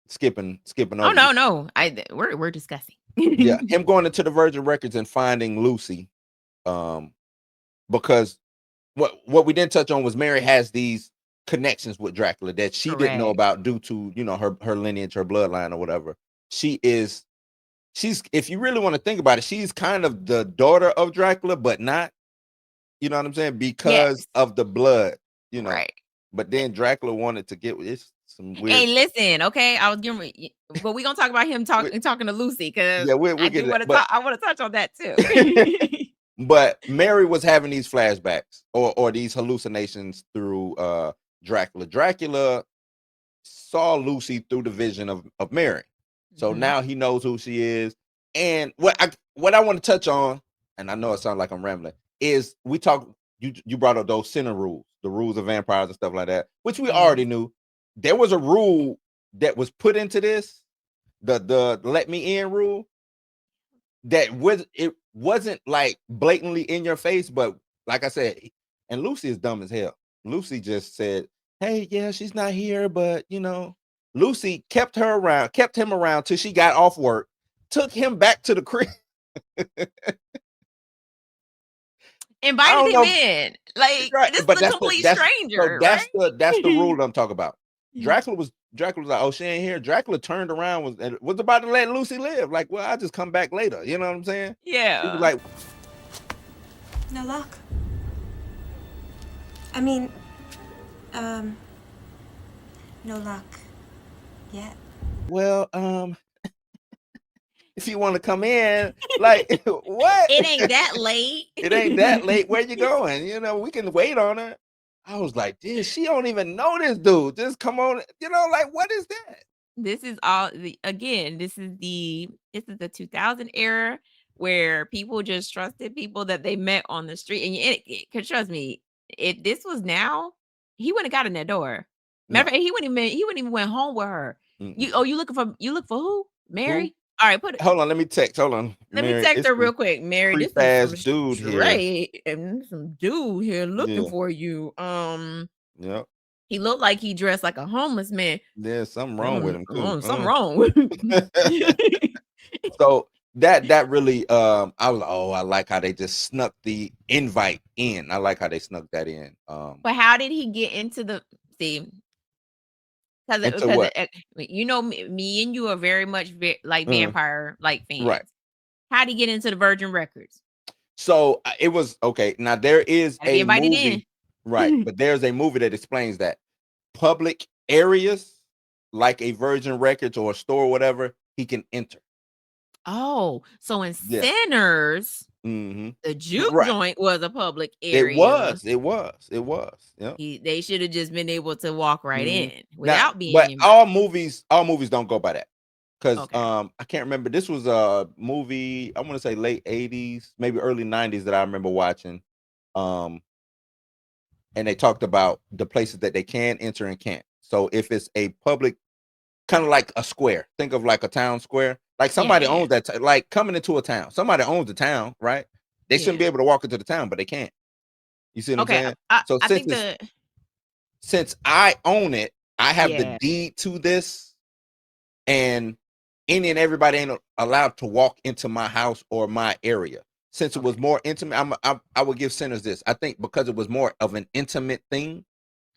[SPEAKER 4] skipping over.
[SPEAKER 2] Oh no. We're discussing.
[SPEAKER 4] Yeah, him going into the Virgin Records and finding Lucy. Because what we didn't touch on was Mary has these connections with Dracula that she didn't know about due to her lineage, her bloodline or whatever. She's if you really want to think about it, she's kind of the daughter of Dracula, but not, you know what I'm saying, because of the blood, right. But then Dracula wanted to get some weird.
[SPEAKER 2] Hey, listen, okay, I was giving, but we're gonna talk about him talking to Lucy, because
[SPEAKER 4] I
[SPEAKER 2] want to touch on that too.
[SPEAKER 4] But Mary was having these flashbacks or these hallucinations through Dracula. Dracula saw Lucy through the vision of Mary. So now he knows who she is. And what I want to touch on, and I know it sounds like I'm rambling, is you brought up those sinner rules, the rules of vampires and stuff like that, which we already knew. There was a rule that was put into this, the let me in rule, that wasn't like blatantly in your face, but like I said, and Lucy is dumb as hell. Lucy just said, hey, yeah, she's not here, but Lucy kept him around till she got off work, took him back to the crib.
[SPEAKER 2] Invited him in. Like, this is a complete stranger.
[SPEAKER 4] So that's the rule I'm talking about. Dracula was like, oh, she ain't here. Dracula turned around was about to let Lucy live. Like, well, I'll just come back later. You know what I'm saying?
[SPEAKER 2] Yeah.
[SPEAKER 4] He was like,
[SPEAKER 6] no luck. I mean, no luck yet.
[SPEAKER 4] Well, if you want to come in, like, what?
[SPEAKER 2] It ain't that late.
[SPEAKER 4] It ain't that late. Where you going? We can wait on her. I was like, dude, she don't even know this dude. Just come on, like, what is that?
[SPEAKER 2] This is this is the 2000 era where people just trusted people that they met on the street. And cause trust me, if this was now, he wouldn't have got in that door. Matter of fact, he wouldn't even went home with her. You look for who? Mary?
[SPEAKER 4] Who?
[SPEAKER 2] All right,
[SPEAKER 4] hold on, let me text. Hold on.
[SPEAKER 2] Let me text her real quick. Mary, this is
[SPEAKER 4] dude
[SPEAKER 2] here. And some dude here looking for you.
[SPEAKER 4] Yep.
[SPEAKER 2] He looked like he dressed like a homeless man.
[SPEAKER 4] There's something wrong with him too.
[SPEAKER 2] Something wrong with him.
[SPEAKER 4] So that really I was like, oh, I like how they just snuck the invite in. I like how they snuck that in.
[SPEAKER 2] But how did he get into the Because me and you are very much like vampire like fans.
[SPEAKER 4] Right.
[SPEAKER 2] How'd he get into the Virgin Records?
[SPEAKER 4] So it was okay. Now there is a movie,
[SPEAKER 2] in.
[SPEAKER 4] Right? But there's a movie that explains that public areas like a Virgin Records or a store or whatever, he can enter.
[SPEAKER 2] Oh, so in
[SPEAKER 4] Yeah.
[SPEAKER 2] Sinners,
[SPEAKER 4] Mm-hmm.
[SPEAKER 2] the juke
[SPEAKER 4] Right.
[SPEAKER 2] joint was a public
[SPEAKER 4] It
[SPEAKER 2] area.
[SPEAKER 4] was. It was. It was. Yeah.
[SPEAKER 2] They should have just been able to walk right
[SPEAKER 4] Mhm.
[SPEAKER 2] in
[SPEAKER 4] Now,
[SPEAKER 2] without being
[SPEAKER 4] but all
[SPEAKER 2] invited.
[SPEAKER 4] movies don't go by that. Because
[SPEAKER 2] Okay.
[SPEAKER 4] I can't remember. This was a movie, I want to say late 80s, maybe early 90s that I remember watching. Um, and they talked about the places that they can enter and can't. So if it's a public, kind of like a square, think of like a town square, like somebody
[SPEAKER 2] Yeah.
[SPEAKER 4] owns that, like coming into a town, somebody owns the town, right? They shouldn't be
[SPEAKER 2] Yeah.
[SPEAKER 4] able to walk into the town, but they can't. You see what I'm
[SPEAKER 2] Okay.
[SPEAKER 4] saying?
[SPEAKER 2] I,
[SPEAKER 4] So
[SPEAKER 2] I think the
[SPEAKER 4] since I own it, I have the
[SPEAKER 2] yeah.
[SPEAKER 4] deed to this, and any and everybody ain't allowed to walk into my house or my area. Since it was
[SPEAKER 2] Okay.
[SPEAKER 4] more intimate, I would give Sinners this. I think because it was more of an intimate thing.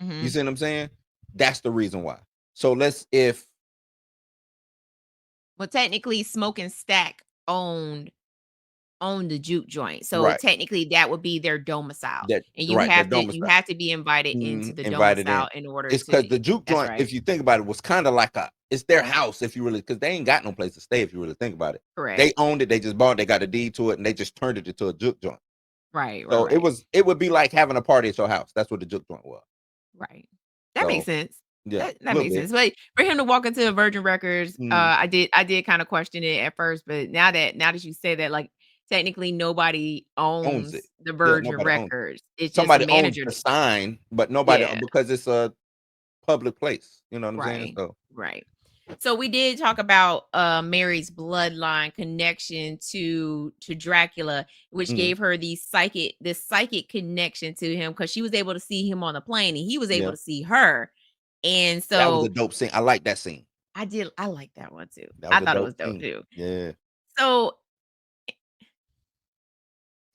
[SPEAKER 4] You
[SPEAKER 2] Mhm.
[SPEAKER 4] see what I'm saying? That's the reason why. So if
[SPEAKER 2] Well, technically, Smoke and Stack owned the juke joint, so
[SPEAKER 4] right,
[SPEAKER 2] technically that would be their domicile,
[SPEAKER 4] that
[SPEAKER 2] and
[SPEAKER 4] right, the
[SPEAKER 2] you
[SPEAKER 4] domicile
[SPEAKER 2] have to be invited into the
[SPEAKER 4] invited in.
[SPEAKER 2] domicile in order
[SPEAKER 4] It's because
[SPEAKER 2] to.
[SPEAKER 4] the juke
[SPEAKER 2] That's
[SPEAKER 4] joint,
[SPEAKER 2] right.
[SPEAKER 4] if you think about it, was kind of like it's their house if you really, because they ain't got no place to stay if you really think about it. They
[SPEAKER 2] Correct.
[SPEAKER 4] owned it, they just bought it, they got a deed to it, and they just turned it into a juke joint.
[SPEAKER 2] Right.
[SPEAKER 4] So
[SPEAKER 2] Right.
[SPEAKER 4] it would be like having a party at your house. That's what the juke joint was.
[SPEAKER 2] Right. That makes
[SPEAKER 4] So
[SPEAKER 2] sense.
[SPEAKER 4] yeah,
[SPEAKER 2] That
[SPEAKER 4] a little
[SPEAKER 2] makes
[SPEAKER 4] bit.
[SPEAKER 2] sense. But for him to walk into Virgin Records,
[SPEAKER 4] Mm,
[SPEAKER 2] I did kind of question it at first, but now that you say that, like technically nobody
[SPEAKER 4] owns it.
[SPEAKER 2] owns the
[SPEAKER 4] Yeah,
[SPEAKER 2] Virgin
[SPEAKER 4] nobody owns it.
[SPEAKER 2] Records. It's just a
[SPEAKER 4] Somebody owns
[SPEAKER 2] manager.
[SPEAKER 4] the sign, but nobody,
[SPEAKER 2] Yeah.
[SPEAKER 4] because it's a public place. You know what I'm saying?
[SPEAKER 2] Right.
[SPEAKER 4] So
[SPEAKER 2] Right. So we did talk about Mary's bloodline connection to Dracula, which
[SPEAKER 4] mhm,
[SPEAKER 2] gave her this psychic connection to him because she was able to see him on the plane and he was able
[SPEAKER 4] yeah,
[SPEAKER 2] to see her. And
[SPEAKER 4] that was a
[SPEAKER 2] so
[SPEAKER 4] dope scene. I like that scene.
[SPEAKER 2] I like that one too.
[SPEAKER 4] That
[SPEAKER 2] I
[SPEAKER 4] was a
[SPEAKER 2] thought it
[SPEAKER 4] dope
[SPEAKER 2] was dope
[SPEAKER 4] scene.
[SPEAKER 2] too.
[SPEAKER 4] Yeah.
[SPEAKER 2] So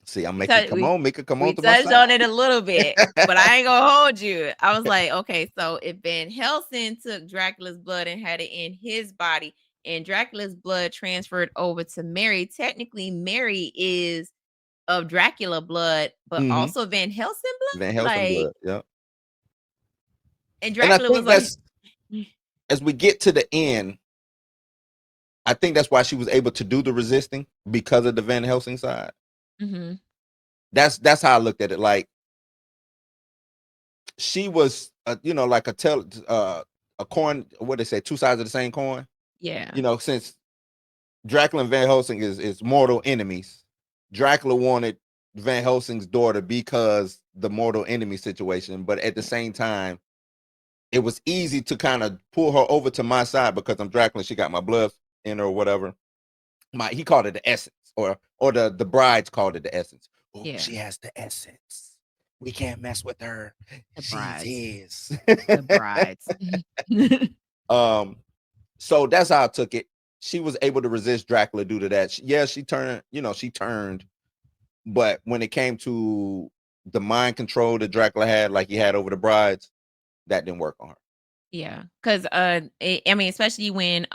[SPEAKER 4] See, I'm
[SPEAKER 2] we
[SPEAKER 4] making
[SPEAKER 2] touched we
[SPEAKER 4] come
[SPEAKER 2] we
[SPEAKER 4] on to my
[SPEAKER 2] touched on it
[SPEAKER 4] side.
[SPEAKER 2] a little bit, but I ain't gonna hold you. I was like, okay, so if Van Helsing took Dracula's blood and had it in his body, and Dracula's blood transferred over to Mary, technically Mary is of Dracula blood, but
[SPEAKER 4] Hmm.
[SPEAKER 2] also Van Helsing
[SPEAKER 4] Van
[SPEAKER 2] blood.
[SPEAKER 4] Helsing
[SPEAKER 2] Like,
[SPEAKER 4] blood. Yeah.
[SPEAKER 2] and
[SPEAKER 4] And I
[SPEAKER 2] Dracula was
[SPEAKER 4] think
[SPEAKER 2] like,
[SPEAKER 4] that's, as we get to the end, I think that's why she was able to do the resisting, because of the Van Helsing side.
[SPEAKER 2] mhm,
[SPEAKER 4] That's how I looked at it. Like, she was, like a coin. What they say, two sides of the same coin.
[SPEAKER 2] yeah,
[SPEAKER 4] Since Dracula and Van Helsing is mortal enemies, Dracula wanted Van Helsing's daughter because the mortal enemy situation, but at the
[SPEAKER 2] yeah,
[SPEAKER 4] same time, it was easy to kind of pull her over to my side because I'm Dracula. She got my blood in her or whatever. He called it the essence, or the brides called it the essence. Oh,
[SPEAKER 2] yeah,
[SPEAKER 4] she has the essence. We can't mess with her.
[SPEAKER 2] the
[SPEAKER 4] She's
[SPEAKER 2] brides,
[SPEAKER 4] his.
[SPEAKER 2] the brides.
[SPEAKER 4] um, so that's how I took it. She was able to resist Dracula due to that. She turned, she turned, but when it came to the mind control that Dracula had, like he had over the brides, that didn't work on her.
[SPEAKER 2] Yeah, because I mean, especially when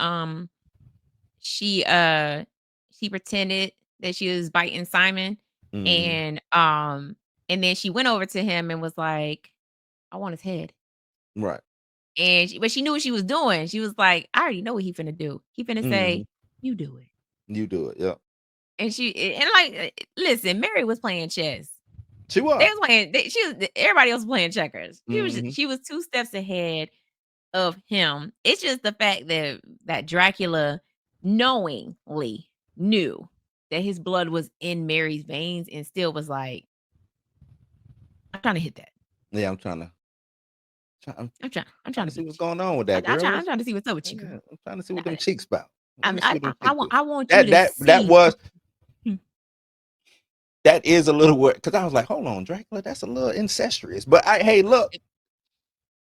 [SPEAKER 2] she she pretended that she was biting Simon,
[SPEAKER 4] Mhm.
[SPEAKER 2] and then she went over to him and was like, "I want his head."
[SPEAKER 4] Right.
[SPEAKER 2] And but she knew what she was doing. She was like, "I already know what he finna do. He finna
[SPEAKER 4] Mhm.
[SPEAKER 2] say, you do it."
[SPEAKER 4] You do it. Yeah.
[SPEAKER 2] And like, listen, Mary was playing chess.
[SPEAKER 4] She
[SPEAKER 2] They
[SPEAKER 4] was.
[SPEAKER 2] was playing. Everybody else was playing checkers.
[SPEAKER 4] Mhm.
[SPEAKER 2] She was two steps ahead of him. It's just the fact that Dracula knowingly knew that his blood was in Mary's veins and still was like, I'm trying to hit that.
[SPEAKER 4] Yeah, I'm
[SPEAKER 2] I'm
[SPEAKER 4] trying
[SPEAKER 2] trying
[SPEAKER 4] to
[SPEAKER 2] to
[SPEAKER 4] see
[SPEAKER 2] get
[SPEAKER 4] what's
[SPEAKER 2] you.
[SPEAKER 4] going on with that girl.
[SPEAKER 2] I'm trying to see what's up with you,
[SPEAKER 4] Yeah,
[SPEAKER 2] girl.
[SPEAKER 4] I'm trying to see what them
[SPEAKER 2] I,
[SPEAKER 4] cheeks about. Let me see what them
[SPEAKER 2] I
[SPEAKER 4] cheeks
[SPEAKER 2] want
[SPEAKER 4] do.
[SPEAKER 2] you to
[SPEAKER 4] That
[SPEAKER 2] see.
[SPEAKER 4] was that is a little weird, because I was like, hold on, Dracula, that's a little incestuous. But hey, look,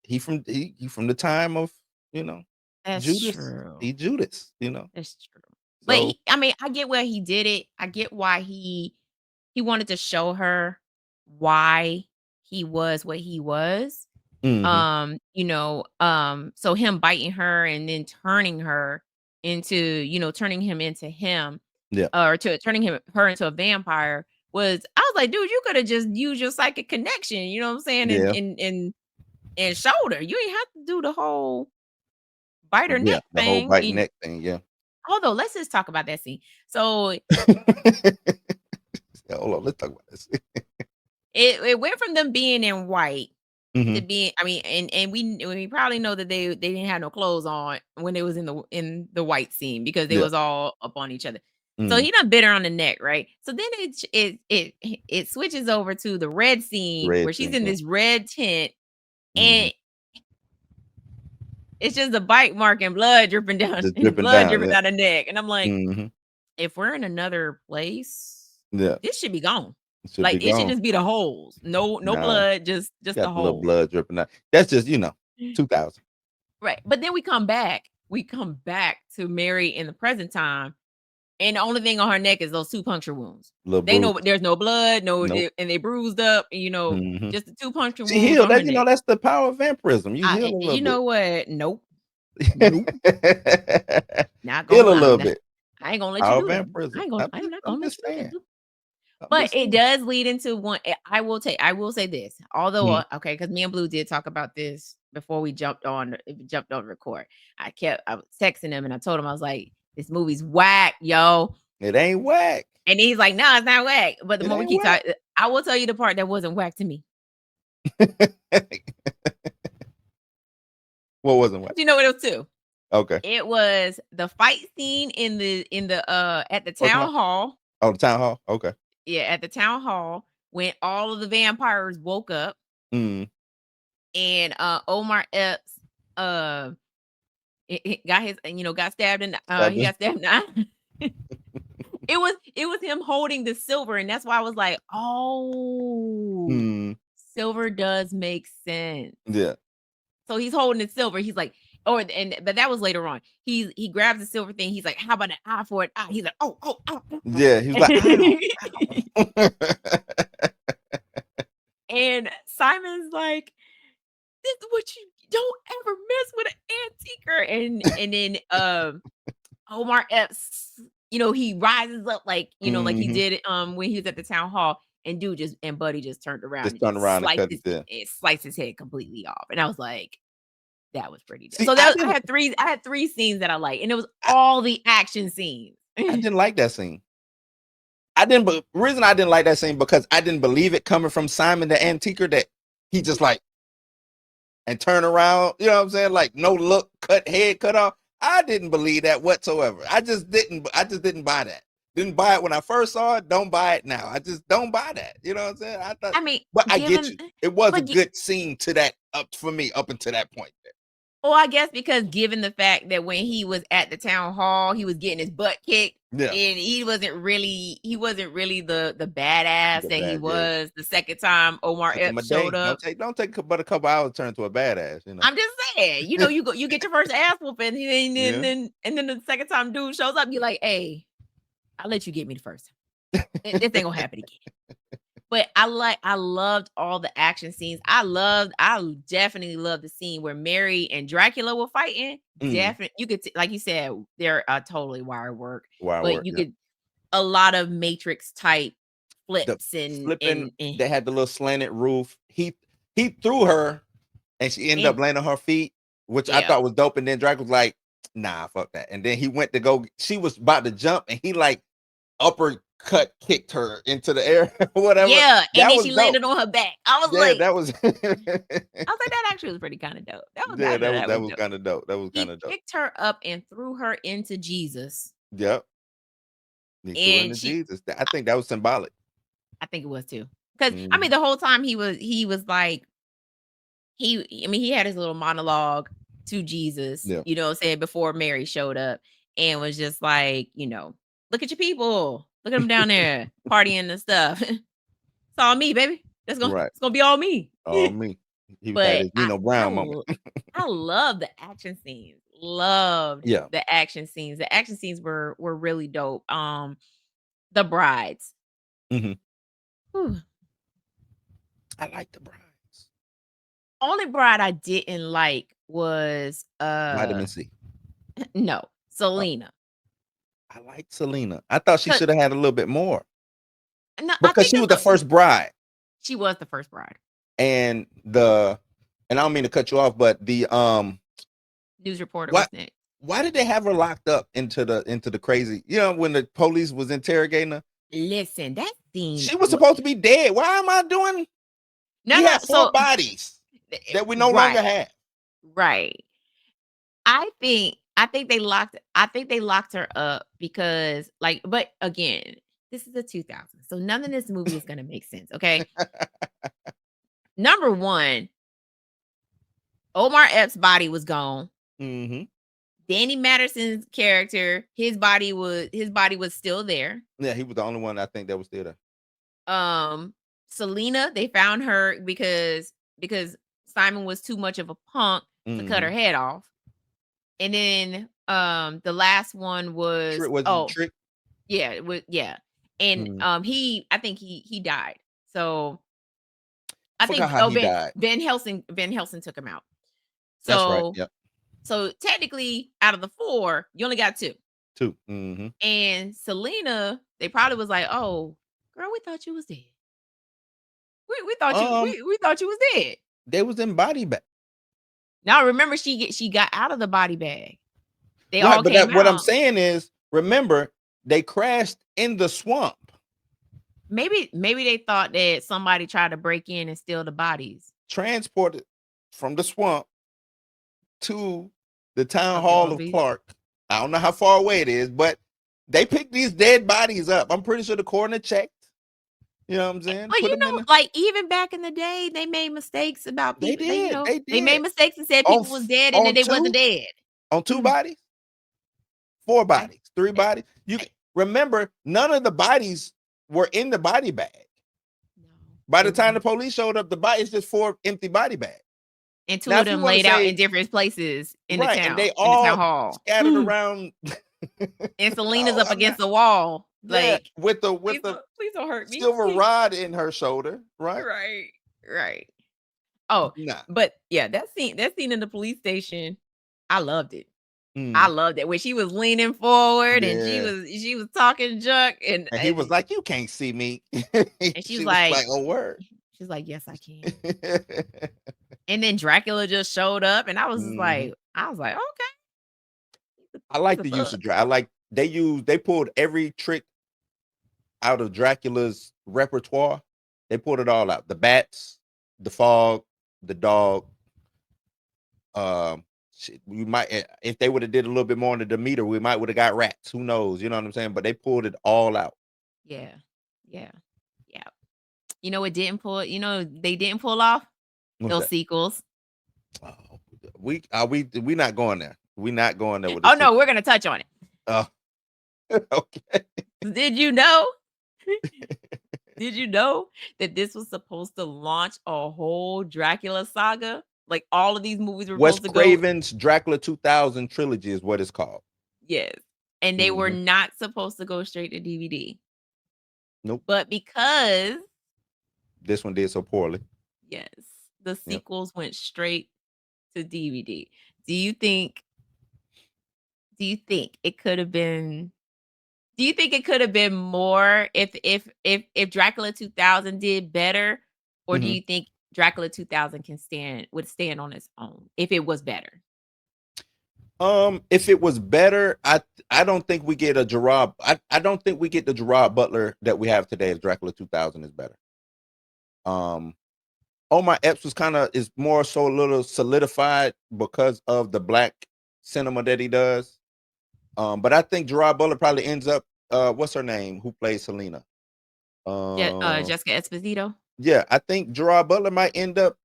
[SPEAKER 4] he from the time of,
[SPEAKER 2] That's
[SPEAKER 4] Judas.
[SPEAKER 2] true.
[SPEAKER 4] He Judas,
[SPEAKER 2] That's true. But
[SPEAKER 4] So
[SPEAKER 2] I mean, I get where he did it. I get why he wanted to show her why he was what he was.
[SPEAKER 4] mhm,
[SPEAKER 2] So him biting her and then turning her into, turning him into him,
[SPEAKER 4] yeah,
[SPEAKER 2] or to turning her into a vampire was, I was like, dude, you could have just used your psychic connection, you know what I'm saying?
[SPEAKER 4] yeah,
[SPEAKER 2] And showed her. You ain't have to do the whole bite her
[SPEAKER 4] yeah,
[SPEAKER 2] neck
[SPEAKER 4] the whole
[SPEAKER 2] thing.
[SPEAKER 4] bite neck thing, yeah.
[SPEAKER 2] Although, let's just talk about that scene. So
[SPEAKER 4] Hold on, let's talk about this.
[SPEAKER 2] it went from them being in white to
[SPEAKER 4] Mhm.
[SPEAKER 2] being, I mean, and we probably know that they didn't have no clothes on when they was in the white scene because they
[SPEAKER 4] Yeah.
[SPEAKER 2] was all up on each other. So
[SPEAKER 4] Mhm.
[SPEAKER 2] he done bit her on the neck, right? So then it switches over to the red scene
[SPEAKER 4] Red
[SPEAKER 2] where she's
[SPEAKER 4] scene,
[SPEAKER 2] in
[SPEAKER 4] yeah.
[SPEAKER 2] this red tent
[SPEAKER 4] Mhm.
[SPEAKER 2] and it's just a bite mark and blood dripping down
[SPEAKER 4] Just
[SPEAKER 2] and
[SPEAKER 4] dripping
[SPEAKER 2] blood
[SPEAKER 4] down,
[SPEAKER 2] dripping
[SPEAKER 4] yeah.
[SPEAKER 2] down the neck. And I'm like,
[SPEAKER 4] Mhm.
[SPEAKER 2] if we're in another place,
[SPEAKER 4] Yeah.
[SPEAKER 2] this should be gone.
[SPEAKER 4] It should be
[SPEAKER 2] Like it should
[SPEAKER 4] gone.
[SPEAKER 2] just be the holes. No
[SPEAKER 4] Nah,
[SPEAKER 2] blood, just the
[SPEAKER 4] got the little
[SPEAKER 2] hole.
[SPEAKER 4] blood dripping out. That's just, 2000.
[SPEAKER 2] Right. But then we come back. We come back to Mary in the present time. And the only thing on her neck is those 2 puncture wounds.
[SPEAKER 4] Little
[SPEAKER 2] They know
[SPEAKER 4] bruise.
[SPEAKER 2] there's no blood,
[SPEAKER 4] Nope.
[SPEAKER 2] and they bruised up,
[SPEAKER 4] Mhm.
[SPEAKER 2] just the 2 puncture
[SPEAKER 4] She
[SPEAKER 2] wounds
[SPEAKER 4] healed.
[SPEAKER 2] on her
[SPEAKER 4] That,
[SPEAKER 2] neck.
[SPEAKER 4] that's the power of vampirism. You heal a little
[SPEAKER 2] You
[SPEAKER 4] bit.
[SPEAKER 2] know what? Nope. Nope. Not gonna
[SPEAKER 4] Heal a
[SPEAKER 2] lie.
[SPEAKER 4] little bit.
[SPEAKER 2] I ain't gonna let you
[SPEAKER 4] Power of
[SPEAKER 2] do that.
[SPEAKER 4] vampirism.
[SPEAKER 2] I'm not
[SPEAKER 4] I'm
[SPEAKER 2] gonna let
[SPEAKER 4] just
[SPEAKER 2] you do
[SPEAKER 4] saying.
[SPEAKER 2] that.
[SPEAKER 4] I'm
[SPEAKER 2] But
[SPEAKER 4] just
[SPEAKER 2] it
[SPEAKER 4] saying.
[SPEAKER 2] does lead into one. I will say this. Although,
[SPEAKER 4] Mhm.
[SPEAKER 2] okay, because me and Blue did talk about this before we jumped on record. I was texting him and I told him I was like, this movie's whack, yo.
[SPEAKER 4] It ain't whack.
[SPEAKER 2] And he's like, no, it's not whack. But the
[SPEAKER 4] It
[SPEAKER 2] more we
[SPEAKER 4] ain't
[SPEAKER 2] keep
[SPEAKER 4] whack.
[SPEAKER 2] talking, I will tell you the part that wasn't whack to me.
[SPEAKER 4] What wasn't whack?
[SPEAKER 2] Do you know what it was too?
[SPEAKER 4] Okay.
[SPEAKER 2] It was the fight scene in the at the town hall.
[SPEAKER 4] Oh, the town hall. Okay.
[SPEAKER 2] Yeah, at the town hall when all of the vampires woke up
[SPEAKER 4] Mm.
[SPEAKER 2] and Omar Epps got his got stabbed in he got stabbed in the eye. It was him holding the silver, and that's why I was like, oh,
[SPEAKER 4] Mm.
[SPEAKER 2] silver does make sense.
[SPEAKER 4] Yeah.
[SPEAKER 2] So he's holding the silver. He's like, but that was later on. He grabs the silver thing. He's like, how about an eye for an eye? He's like, oh.
[SPEAKER 4] Yeah. He was like, ow.
[SPEAKER 2] And Simon's like, this is what you don't ever mess with an antiquer. And then Omar Epps, he rises up like he
[SPEAKER 4] Mhm.
[SPEAKER 2] did when he was at the town hall, and Buddy just turned around
[SPEAKER 4] Just
[SPEAKER 2] and
[SPEAKER 4] turn
[SPEAKER 2] just
[SPEAKER 4] around and cut it there.
[SPEAKER 2] sliced his head completely off. And I was like, that was pretty dope.
[SPEAKER 4] See,
[SPEAKER 2] So
[SPEAKER 4] I
[SPEAKER 2] I had three scenes that I liked, and it was all the action scenes.
[SPEAKER 4] didn't like that scene. Reason I didn't like that scene because I didn't believe it coming from Simon the Antiquer that he just like and turn around, you know what I'm saying? Like no look, head cut off. I didn't believe that whatsoever. I just didn't buy that. Didn't buy it when I first saw it. Don't buy it now. I just don't buy that. You know what I'm saying?
[SPEAKER 2] I mean,
[SPEAKER 4] but I get you. It was a
[SPEAKER 2] but
[SPEAKER 4] good scene to that for me up until that point there.
[SPEAKER 2] well, I guess because given the fact that when he was at the town hall, he was getting his butt kicked.
[SPEAKER 4] Yeah.
[SPEAKER 2] And he wasn't really the badass that he was the second time Omar Epps showed up.
[SPEAKER 4] Don't take but a couple hours to turn into a badass,
[SPEAKER 2] I'm just saying, you get your first ass whooping, and then the second time dude shows up, you're like, hey, I'll let you get me the first time. This ain't gonna happen again. But I loved all the action scenes. I definitely loved the scene where Mary and Dracula were fighting. Definitely, you could like you said, they're totally wire work. But you could a lot of Matrix type flips
[SPEAKER 4] and they had the little slanted roof. He threw her and she ended up landing on her feet, which I thought was dope. And then Dracula was like, nah, fuck that. And then he went to go, she was about to jump and he like kicked her into the air or whatever.
[SPEAKER 2] Yeah, and then she landed on her back. I was like,
[SPEAKER 4] that was
[SPEAKER 2] I was like, that actually was pretty kind of dope. That was kind of dope.
[SPEAKER 4] That was kind of dope.
[SPEAKER 2] Picked her up and threw her into Jesus.
[SPEAKER 4] Yep. Jesus. I think that was symbolic.
[SPEAKER 2] I think it was too. Because I mean, the whole time he was like, he had his little monologue to Jesus, saying before Mary showed up and was just like, look at your people. Look at them down there partying and stuff. It's all me, baby. It's gonna be all me.
[SPEAKER 4] All me. He had his Nino Brown moment.
[SPEAKER 2] I love the action scenes. Loved the action scenes. The action scenes were really dope. The brides.
[SPEAKER 4] Mm-hmm. I like the brides.
[SPEAKER 2] Only bride I didn't like was
[SPEAKER 4] Vitamin C.
[SPEAKER 2] No, Selena.
[SPEAKER 4] I liked Selena. I thought she should have had a little bit more.
[SPEAKER 2] No,
[SPEAKER 4] because she was the first bride.
[SPEAKER 2] She was the first bride.
[SPEAKER 4] And I don't mean to cut you off, but the
[SPEAKER 2] news reporter was next.
[SPEAKER 4] Why did they have her locked up into the crazy? You know, when the police was interrogating her,
[SPEAKER 2] Listen, that scene.
[SPEAKER 4] she was supposed to be dead. Why am I doing?
[SPEAKER 2] No,
[SPEAKER 4] we
[SPEAKER 2] no.
[SPEAKER 4] have 4
[SPEAKER 2] So
[SPEAKER 4] bodies that we no longer have.
[SPEAKER 2] Right. I think they locked her up because like, but again, this is the 2000s. So none of this movie is gonna make sense. Okay. Number one, Omar Epps' body was gone.
[SPEAKER 4] Mm-hmm.
[SPEAKER 2] Danny Matterson's character, his body was still there.
[SPEAKER 4] Yeah, he was the only one I think that was still there.
[SPEAKER 2] Selena, they found her because Simon was too much of a punk to cut her head off. And then the last one was
[SPEAKER 4] Trick.
[SPEAKER 2] Yeah, it was And I think he died. So I think
[SPEAKER 4] how he died.
[SPEAKER 2] Van Helsing took him out. So
[SPEAKER 4] That's right. Yep.
[SPEAKER 2] So technically, out of the 4, you only got 2.
[SPEAKER 4] 2. Mm-hmm.
[SPEAKER 2] And Selena, they probably was like, "Oh, girl, we thought you was dead. We thought we thought you was dead."
[SPEAKER 4] They was in body bag.
[SPEAKER 2] Now remember, she got out of the body bag. They
[SPEAKER 4] right,
[SPEAKER 2] all
[SPEAKER 4] but
[SPEAKER 2] came out.
[SPEAKER 4] What I'm saying is, remember, they crashed in the swamp.
[SPEAKER 2] Maybe they thought that somebody tried to break in and steal the bodies.
[SPEAKER 4] Transported from the swamp to the town hall of Clark. I don't know how far away it is, but they picked these dead bodies up. I'm pretty sure the coroner checked. You know what I'm saying?
[SPEAKER 2] But you know, like even back in the day, they made mistakes about people.
[SPEAKER 4] They did.
[SPEAKER 2] They made mistakes and said people was dead and then they wasn't dead.
[SPEAKER 4] On 2 bodies? 4 bodies? 3 bodies? You remember, none of the bodies were in the body bag. No. By the time the police showed up, the body is just 4 empty body bags.
[SPEAKER 2] And 2 of them laid out in different places in the town.
[SPEAKER 4] And they all
[SPEAKER 2] in the town hall.
[SPEAKER 4] Scattered around.
[SPEAKER 2] And Selena's up against the wall. Like
[SPEAKER 4] with the
[SPEAKER 2] please don't hurt me.
[SPEAKER 4] Silver rod in her shoulder, right?
[SPEAKER 2] Right. Oh, but yeah, that scene in the police station, I loved it. I loved it when she was leaning forward and she was talking junk and
[SPEAKER 4] he was like, "You can't see me,"
[SPEAKER 2] and she was like,
[SPEAKER 4] "Oh word."
[SPEAKER 2] She's like, "Yes, I can." And then Dracula just showed up, and I was okay.
[SPEAKER 4] I like the use of Dracula. I like they pulled every trick out of Dracula's repertoire. They pulled it all out: the bats, the fog, the dog. We might, if they would have did a little bit more on the Demeter, we might would have got rats. Who knows? You know what I'm saying? But they pulled it all out.
[SPEAKER 2] Yeah. You know what didn't pull? You know they didn't pull off those sequels.
[SPEAKER 4] Oh, we not going there. We not going there. With
[SPEAKER 2] no, we're gonna touch on it.
[SPEAKER 4] Oh, okay.
[SPEAKER 2] Did you know? Did you know that this was supposed to launch a whole Dracula saga? Like all of these movies were
[SPEAKER 4] Wes
[SPEAKER 2] supposed to
[SPEAKER 4] Craven's Dracula 2000 trilogy is what it's called.
[SPEAKER 2] Yes, and they were not supposed to go straight to DVD.
[SPEAKER 4] Nope.
[SPEAKER 2] But because
[SPEAKER 4] this one did so poorly,
[SPEAKER 2] yes, the sequels went straight to DVD. Do you think it could have been? Do you think it could have been more if Dracula 2000 did better, or do you think Dracula 2000 would stand on its own if it was better?
[SPEAKER 4] If it was better, I don't think we get a Gerard. I don't think we get the Gerard Butler that we have today. If Dracula 2000 is better. Omar Epps is more so a little solidified because of the black cinema that he does. But I think Gerard Butler probably ends up. What's her name? Who plays Selena?
[SPEAKER 2] Jessica Esposito.
[SPEAKER 4] Yeah, I think Gerard Butler might end up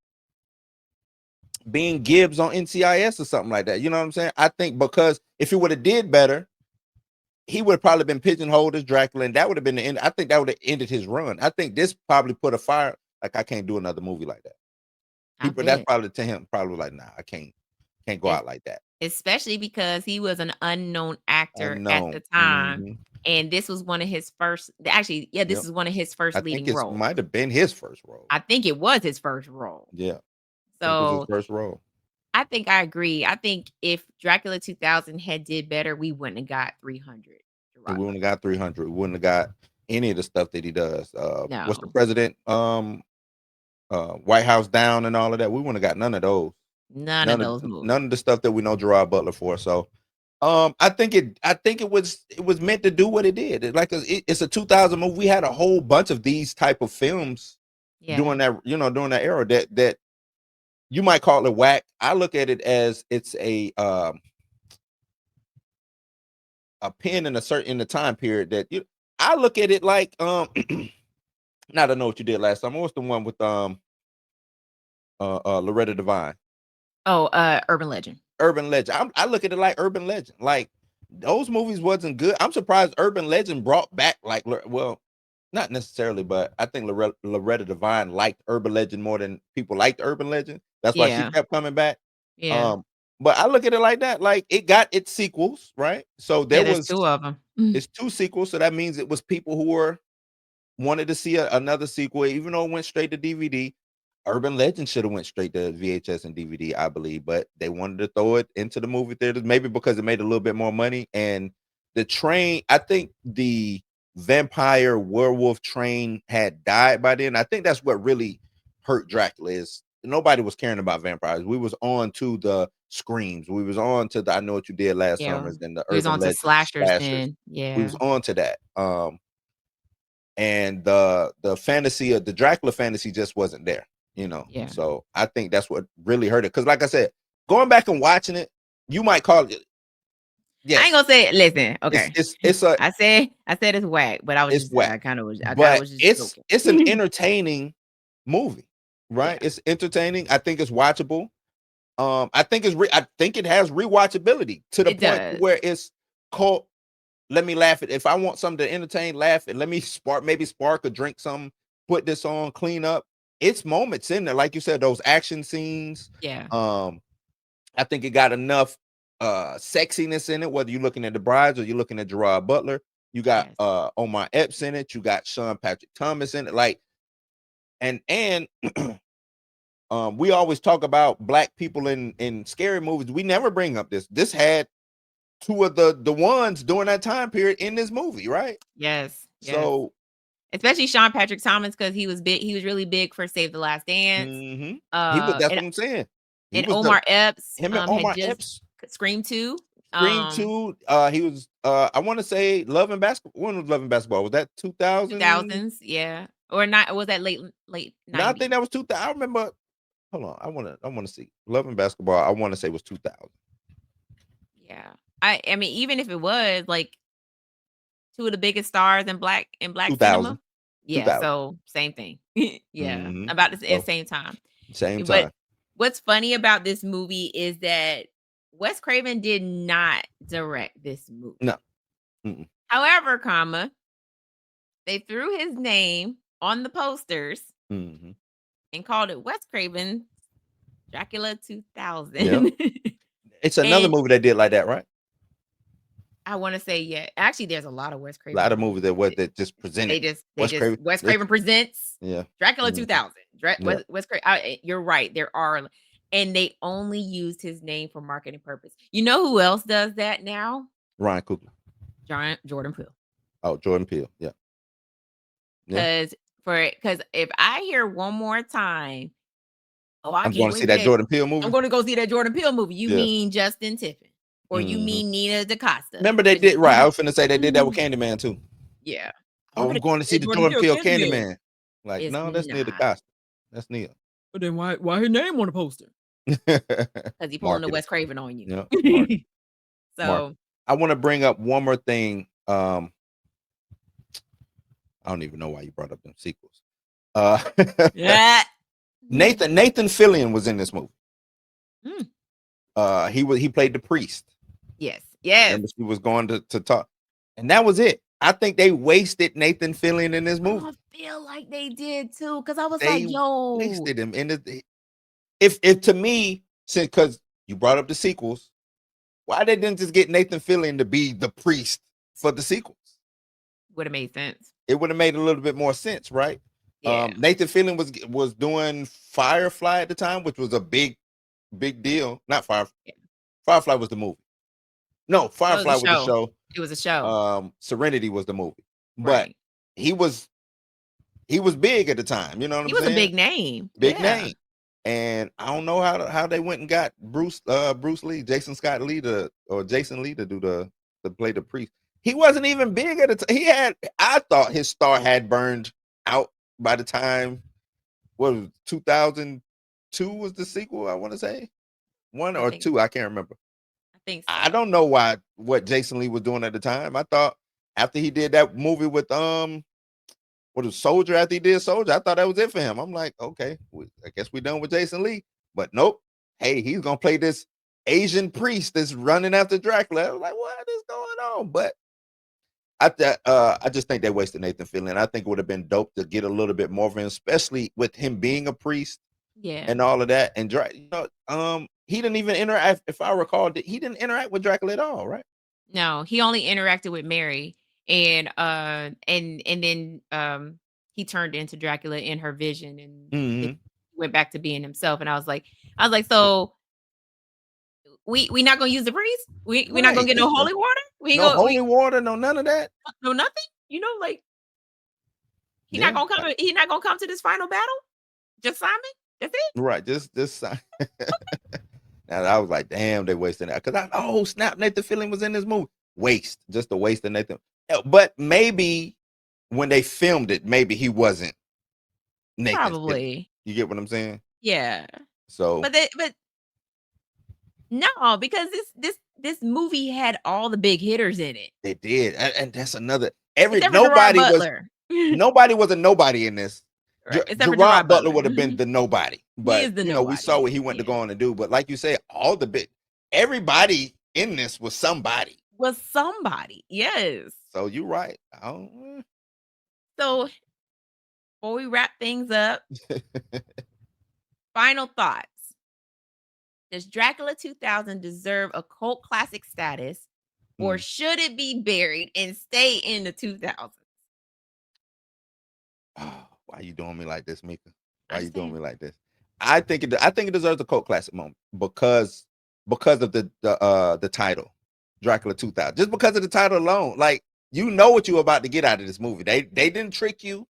[SPEAKER 4] being Gibbs on NCIS or something like that. You know what I'm saying? I think because if he would have did better, he would have probably been pigeonholed as Dracula, and that would have been the end. I think that would have ended his run. I think this probably put a fire. Like, I can't do another movie like that. People, that's probably to him, probably like, nah, I can't go out like that.
[SPEAKER 2] Especially because he was an unknown actor at the time. And this was one of his first, actually, this is one of his first leading roles.
[SPEAKER 4] Might have been his first role.
[SPEAKER 2] I think it was his first role.
[SPEAKER 4] Yeah.
[SPEAKER 2] So
[SPEAKER 4] it was his first role.
[SPEAKER 2] I think I agree. I think if Dracula 2000 had did better, we wouldn't have got 300.
[SPEAKER 4] We wouldn't have got 300. We wouldn't have got any of the stuff that he does.
[SPEAKER 2] No.
[SPEAKER 4] What's the president? White House Down and all of that. We wouldn't have got none of those.
[SPEAKER 2] None of those movies.
[SPEAKER 4] None of the stuff that we know Gerard Butler for. So I think it was meant to do what it did. It's a 2000 movie. We had a whole bunch of these type of films during that era that you might call it whack. I look at it as it's a pin in the time period that I look at it like now I know what you did last time. What's the one with Loretta Devine?
[SPEAKER 2] Oh, Urban Legend.
[SPEAKER 4] Urban Legend. I look at it like Urban Legend. Like those movies wasn't good. I'm surprised Urban Legend brought back not necessarily, but I think Loretta Devine liked Urban Legend more than people liked Urban Legend. That's why she kept coming back.
[SPEAKER 2] Yeah.
[SPEAKER 4] But I look at it like that. Like it got its sequels, right? So
[SPEAKER 2] there's 2 of them.
[SPEAKER 4] It's 2 sequels, so that means it was people who wanted to see another sequel, even though it went straight to DVD. Urban Legend should have went straight to VHS and DVD, I believe, but they wanted to throw it into the movie theaters, maybe because it made a little bit more money. And the train, I think the vampire werewolf train had died by then. I think that's what really hurt Dracula is nobody was caring about vampires. We was on to the screams. We was on to the I Know What You Did Last Summer and the
[SPEAKER 2] we was
[SPEAKER 4] urban
[SPEAKER 2] on to
[SPEAKER 4] legends,
[SPEAKER 2] slashers then. Yeah.
[SPEAKER 4] We was on to that. And the fantasy of the Dracula fantasy just wasn't there, you know.
[SPEAKER 2] Yeah.
[SPEAKER 4] So I think that's what really hurt it. Because like I said, going back and watching it, you might call it.
[SPEAKER 2] Yes. I ain't gonna say it. Listen, okay.
[SPEAKER 4] It's a.
[SPEAKER 2] I said it's whack, but I was just
[SPEAKER 4] whack.
[SPEAKER 2] I kind of was.
[SPEAKER 4] It's an entertaining movie, right? Yeah. It's entertaining. I think it's watchable. I think it has rewatchability to the point where it's called. Let me laugh at. If I want something to entertain, laugh and let me spark or drink something. Put this on, clean up. It's moments in there, like you said, those action scenes.
[SPEAKER 2] Yeah.
[SPEAKER 4] I think it got enough sexiness in it, whether you're looking at the Brides or you're looking at Gerard Butler. You got Omar Epps in it, you got Sean Patrick Thomas in it, like and we always talk about black people in scary movies. We never bring up this had two of the ones during that time period in this movie, right?
[SPEAKER 2] Yes.
[SPEAKER 4] So
[SPEAKER 2] especially Sean Patrick Thomas, because he was big, he was really big for Save the Last Dance.
[SPEAKER 4] Mm-hmm. That's what I'm saying.
[SPEAKER 2] And Omar Epps,
[SPEAKER 4] him and Omar Epps.
[SPEAKER 2] Scream 2.
[SPEAKER 4] Scream 2. He was I want to say Love and Basketball. When was Love and Basketball? Was that 2000?
[SPEAKER 2] 2000s, yeah. Or not, was that late 90s?
[SPEAKER 4] No, I think that was 2000. I remember. Hold on. I want to see. Love and Basketball, I want to say was 2000.
[SPEAKER 2] Yeah. I mean, even if it was like two of the biggest stars in black cinema. Yeah,
[SPEAKER 4] 2000.
[SPEAKER 2] So same thing. Yeah. About the same time.
[SPEAKER 4] Same time.
[SPEAKER 2] But what's funny about this movie is that Wes Craven did not direct this movie.
[SPEAKER 4] No.
[SPEAKER 2] However, they threw his name on the posters and called it Wes Craven Dracula 2000.
[SPEAKER 4] Yep. It's another movie that did like that, right?
[SPEAKER 2] I want to say, yeah. Actually, there's a lot of Wes Craven.
[SPEAKER 4] A lot of movies that just presented.
[SPEAKER 2] Wes Craven presents Dracula 2000. Wes Craven. You're right. There are, and they only used his name for marketing purpose. You know who else does that now?
[SPEAKER 4] Ryan Coogler.
[SPEAKER 2] Jordan Peele.
[SPEAKER 4] Oh, Jordan Peele. Yeah.
[SPEAKER 2] Because if I hear one more time,
[SPEAKER 4] I'm going to see that Jordan Peele movie.
[SPEAKER 2] I'm going to go see that Jordan Peele movie. You mean Justin Tiffin? Or you mean Nina DaCosta?
[SPEAKER 4] Remember they did right. I was finna say they did that with Candyman too.
[SPEAKER 2] Yeah.
[SPEAKER 4] Oh, I'm going to see the Jordan Peele Candyman. Like, no, that's Nina DaCosta. That's Neil.
[SPEAKER 2] But then why her name on the poster? Because he pulling the Wes Craven on you.
[SPEAKER 4] Yeah.
[SPEAKER 2] So
[SPEAKER 4] I want to bring up one more thing. I don't even know why you brought up them sequels.
[SPEAKER 2] Yeah.
[SPEAKER 4] Nathan Fillion was in this movie. He played the priest.
[SPEAKER 2] Yes.
[SPEAKER 4] And he was going to talk, and that was it. I think they wasted Nathan Fillion in this movie.
[SPEAKER 2] I feel like they did too, because I was like, "Yo,
[SPEAKER 4] wasted him." And if to me, because you brought up the sequels, why they didn't just get Nathan Fillion to be the priest for the sequels?
[SPEAKER 2] Would have made sense.
[SPEAKER 4] It would have made a little bit more sense, right? Yeah. Nathan Fillion was doing Firefly at the time, which was a big deal. Not Firefly. Yeah. Firefly was the movie. No, Firefly was the show.
[SPEAKER 2] It was a show.
[SPEAKER 4] Serenity was the movie. But he was big at the time. You know what I'm saying?
[SPEAKER 2] He was a big name.
[SPEAKER 4] Big name. And I don't know how they went and got Bruce Lee, Jason Scott Lee or Jason Lee to play the priest. He wasn't even big at the time. I thought his star had burned out by the time, what was it, 2002 was the sequel, I want to say. One or two, I can't remember.
[SPEAKER 2] I think so.
[SPEAKER 4] I don't know what Jason Lee was doing at the time. I thought after he did that movie with what was Soldier, after he did Soldier, I thought that was it for him. I'm like, okay, I guess we're done with Jason Lee. But nope. Hey, he's gonna play this Asian priest that's running after Dracula. I was like, what is going on? But I just think they wasted Nathan Fillion. I think it would have been dope to get a little bit more of him, especially with him being a priest, and all of that. And he didn't even interact. If I recall, he didn't interact with Dracula at all, right?
[SPEAKER 2] No, he only interacted with Mary, and then he turned into Dracula in her vision, and went back to being himself. And I was like, so we not gonna use the priest? We're not gonna get no holy water?
[SPEAKER 4] Holy water, no none of that.
[SPEAKER 2] No nothing. Like he's not gonna come. He's not gonna come to this final battle. Just Simon. That's it.
[SPEAKER 4] Right. Just Simon. And I was like, damn, they wasted that. Because snap, Nathan Fillion was in this movie. Just a waste of Nathan. But maybe when they filmed it, maybe he wasn't Nathan.
[SPEAKER 2] Probably.
[SPEAKER 4] Fillion. You get what I'm saying?
[SPEAKER 2] Yeah.
[SPEAKER 4] So,
[SPEAKER 2] but no, because this movie had all the big hitters in it.
[SPEAKER 4] They did, and that's another. Nobody was a nobody in this. Right. Gerard Butler would have been the nobody, but we saw what he went to go on and do. But like you said, everybody in this was somebody.
[SPEAKER 2] Yes.
[SPEAKER 4] So you're right.
[SPEAKER 2] So before we wrap things up, final thoughts. Does Dracula 2000 deserve a cult classic status, or should it be buried and stay in the 2000s?
[SPEAKER 4] Why are you doing me like this, Mika? Why are you doing me like this? I think it deserves a cult classic moment because of the title, Dracula 2000. Just because of the title alone, like you know what you're about to get out of this movie. They didn't trick you,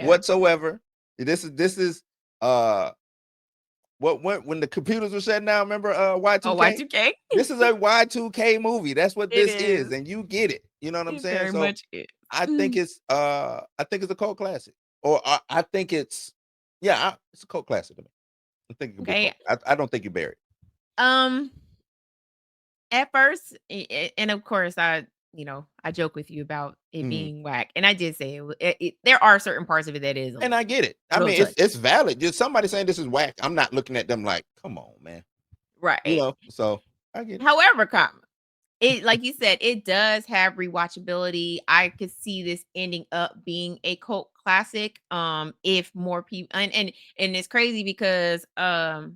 [SPEAKER 4] whatsoever. This is when the computers were shutting down. Remember Y2K?
[SPEAKER 2] Oh, Y2K.
[SPEAKER 4] This is a Y2K movie. That's what this is, and you get it. You know what I'm saying?
[SPEAKER 2] Very much is.
[SPEAKER 4] I think it's a cult classic, or I think it's it's a cult classic to me. I think I don't think you buried.
[SPEAKER 2] At first, and of course, I joke with you about it being whack, and I did say there are certain parts of it that is,
[SPEAKER 4] and I get it. I mean, it's valid. Just somebody saying this is whack, I'm not looking at them like, come on, man.
[SPEAKER 2] Right.
[SPEAKER 4] So I get it.
[SPEAKER 2] However, it, like you said, it does have rewatchability. I could see this ending up being a cult classic. If more people and it's crazy because I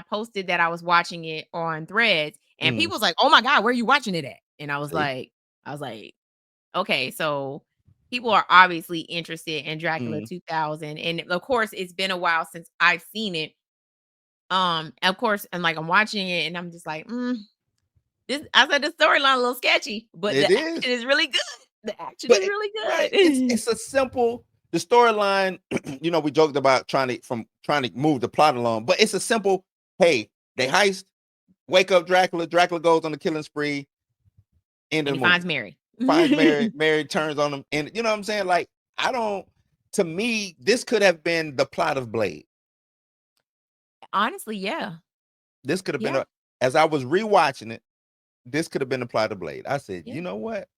[SPEAKER 2] posted that I was watching it on Threads, and people was like, "Oh my God, where are you watching it at?" And I was like, okay, so people are obviously interested in Dracula 2000, and of course, it's been a while since I've seen it. Of course, and like I'm watching it, and I'm just like, I said the storyline a little sketchy, but the action is really good. The action is really good.
[SPEAKER 4] Right. It's a simple. The storyline, we joked about trying to move the plot along, but it's a simple. Hey, they heist, wake up Dracula. Dracula goes on the killing spree.
[SPEAKER 2] And he finds Mary.
[SPEAKER 4] Finds Mary. Mary turns on him, and you know what I'm saying. Like to me, this could have been the plot of Blade.
[SPEAKER 2] Honestly, yeah.
[SPEAKER 4] This could have been as I was rewatching it. This could have been the plot of Blade. I said, you know what?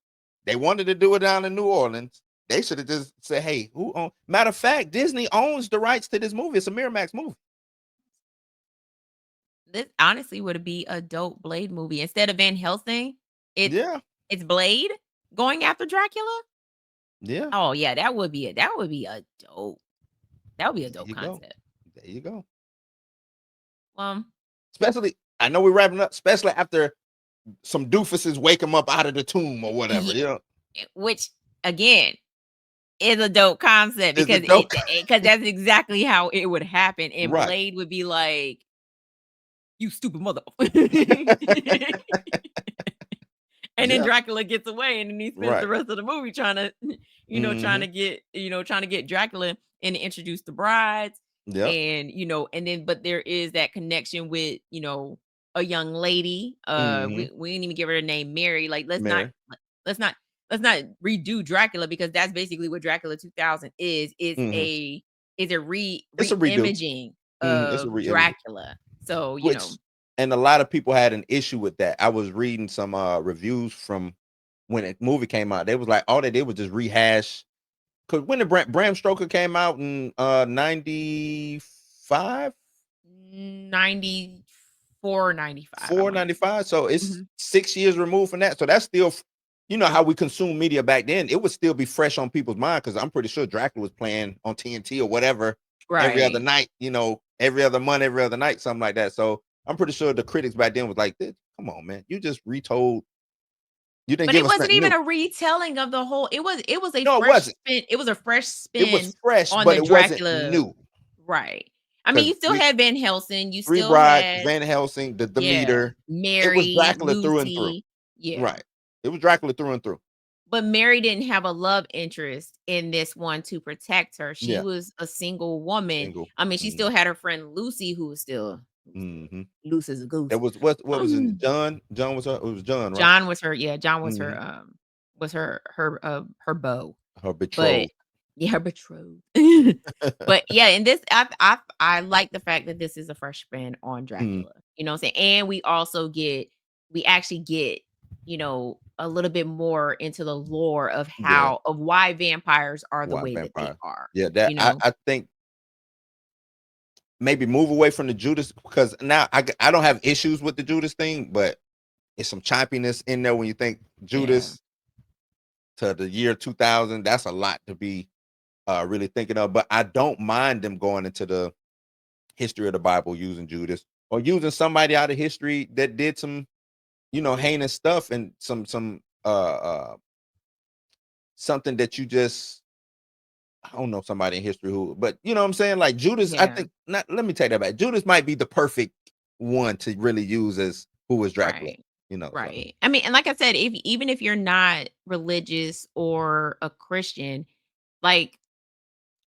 [SPEAKER 4] They wanted to do it down in New Orleans. They should have just said, hey, who owns? Matter of fact, Disney owns the rights to this movie. It's a Miramax movie.
[SPEAKER 2] This honestly would be a dope Blade movie. Instead of Van Helsing, it's Blade going after Dracula.
[SPEAKER 4] Yeah.
[SPEAKER 2] Oh yeah, that would be a dope concept.
[SPEAKER 4] There you go.
[SPEAKER 2] Especially,
[SPEAKER 4] I know we're wrapping up, especially after some doofuses wake him up out of the tomb or whatever,
[SPEAKER 2] which again is a dope concept because that's exactly how it would happen, and Blade would be like, "You stupid motherfucker," and then Dracula gets away, and then he spends the rest of the movie trying to get Dracula and introduce the brides.
[SPEAKER 4] Yep.
[SPEAKER 2] And and then but there is that connection with a young lady.
[SPEAKER 4] Hmm.
[SPEAKER 2] We didn't even give her a name, Mary. Like
[SPEAKER 4] Mary.
[SPEAKER 2] let's not let's not redo Dracula, because that's basically what Dracula 2000 is.
[SPEAKER 4] Hmm.
[SPEAKER 2] Is a
[SPEAKER 4] It's a redo.
[SPEAKER 2] re-imaging
[SPEAKER 4] It's a
[SPEAKER 2] of
[SPEAKER 4] reimage.
[SPEAKER 2] Dracula. So
[SPEAKER 4] Which, and a lot of people had an issue with that. I was reading some reviews from when the movie came out. They was like, all they did was just rehash. Because when the Bram Stoker came out in 95,
[SPEAKER 2] 94, 95, I
[SPEAKER 4] four
[SPEAKER 2] want to
[SPEAKER 4] ninety
[SPEAKER 2] say.
[SPEAKER 4] five, so it's
[SPEAKER 2] Mhm.
[SPEAKER 4] 6 years removed from that. So that's still, how we consume media back then. It would still be fresh on people's mind, because I'm pretty sure Dracula was playing on TNT or whatever every other
[SPEAKER 2] Right.
[SPEAKER 4] night. Every other month, every other night, something like that. So I'm pretty sure the critics back then was like, "Come on, man, you just retold. You didn't
[SPEAKER 2] But
[SPEAKER 4] give
[SPEAKER 2] it
[SPEAKER 4] us
[SPEAKER 2] wasn't
[SPEAKER 4] nothing
[SPEAKER 2] even
[SPEAKER 4] new."
[SPEAKER 2] a retelling of the whole. It was a
[SPEAKER 4] No, it
[SPEAKER 2] fresh
[SPEAKER 4] wasn't.
[SPEAKER 2] spin. It was a fresh
[SPEAKER 4] It was
[SPEAKER 2] spin
[SPEAKER 4] fresh,
[SPEAKER 2] on
[SPEAKER 4] but
[SPEAKER 2] the
[SPEAKER 4] it wasn't
[SPEAKER 2] Dracula.
[SPEAKER 4] new.
[SPEAKER 2] Right. I mean,
[SPEAKER 4] Because
[SPEAKER 2] you still had Van Helsing. You
[SPEAKER 4] Three
[SPEAKER 2] still
[SPEAKER 4] Brides,
[SPEAKER 2] had,
[SPEAKER 4] Van Helsing, the
[SPEAKER 2] yeah,
[SPEAKER 4] Demeter. It was
[SPEAKER 2] Mary,
[SPEAKER 4] Dracula through and through.
[SPEAKER 2] Lucy. Yeah.
[SPEAKER 4] Right. It was Dracula through and through.
[SPEAKER 2] But Mary didn't have a love interest in this one to protect her. She
[SPEAKER 4] Yeah.
[SPEAKER 2] was a single woman.
[SPEAKER 4] Single.
[SPEAKER 2] I mean, she
[SPEAKER 4] Mhm.
[SPEAKER 2] still had her friend Lucy, who was still
[SPEAKER 4] Mhm.
[SPEAKER 2] loose as a goose.
[SPEAKER 4] It was what was it?
[SPEAKER 2] Um,
[SPEAKER 4] John? John was her, it was John, right?
[SPEAKER 2] John was her, yeah, John
[SPEAKER 4] Mhm.
[SPEAKER 2] was her beau.
[SPEAKER 4] Her
[SPEAKER 2] But
[SPEAKER 4] betrothed.
[SPEAKER 2] yeah, her betrothed. But yeah, and this I like the fact that this is a fresh spin on
[SPEAKER 4] Mm.
[SPEAKER 2] Dracula. You know what I'm saying? And we actually get, a little bit more into the lore of
[SPEAKER 4] Yeah.
[SPEAKER 2] why vampires are the
[SPEAKER 4] White
[SPEAKER 2] way that they
[SPEAKER 4] vampire.
[SPEAKER 2] are,
[SPEAKER 4] Yeah, that
[SPEAKER 2] you know?
[SPEAKER 4] I think maybe move away from the Judas, because now I don't have issues with the Judas thing, but it's some choppiness in there when you think
[SPEAKER 2] Yeah.
[SPEAKER 4] Judas to the year 2000. That's a lot to be really thinking of. But I don't mind them going into the history of the Bible using Judas, or using somebody out of history that did some, heinous stuff, and some something that you just, I don't know, somebody in history who, but you know what I'm saying? Like Judas, I
[SPEAKER 2] Yeah.
[SPEAKER 4] think not, let me take that back. Judas might be the perfect one to really use as who was Dracula,
[SPEAKER 2] Right.
[SPEAKER 4] so.
[SPEAKER 2] Right. I mean, and like I said, if even if you're not religious or a Christian, like,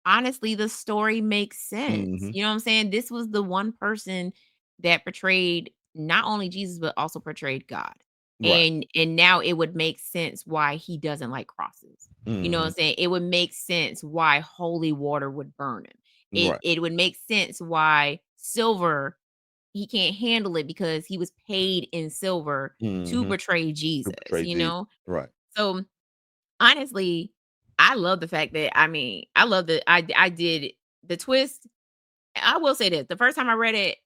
[SPEAKER 2] honestly, the story makes sense.
[SPEAKER 4] Hmm.
[SPEAKER 2] You know what I'm saying? This was the one person that portrayed not only Jesus, but also portrayed God.
[SPEAKER 4] Right.
[SPEAKER 2] And now it would make sense why he doesn't like crosses. You know what I'm
[SPEAKER 4] Hmm.
[SPEAKER 2] saying? It would make sense why holy water would burn him. It
[SPEAKER 4] Right.
[SPEAKER 2] it would make sense why silver, he can't handle it, because he was paid in silver to
[SPEAKER 4] Hmm.
[SPEAKER 2] portray
[SPEAKER 4] To
[SPEAKER 2] Jesus,
[SPEAKER 4] portray Jesus. Right.
[SPEAKER 2] So honestly, I love the fact that, I love that I did the twist. I will say this, the first time I read it,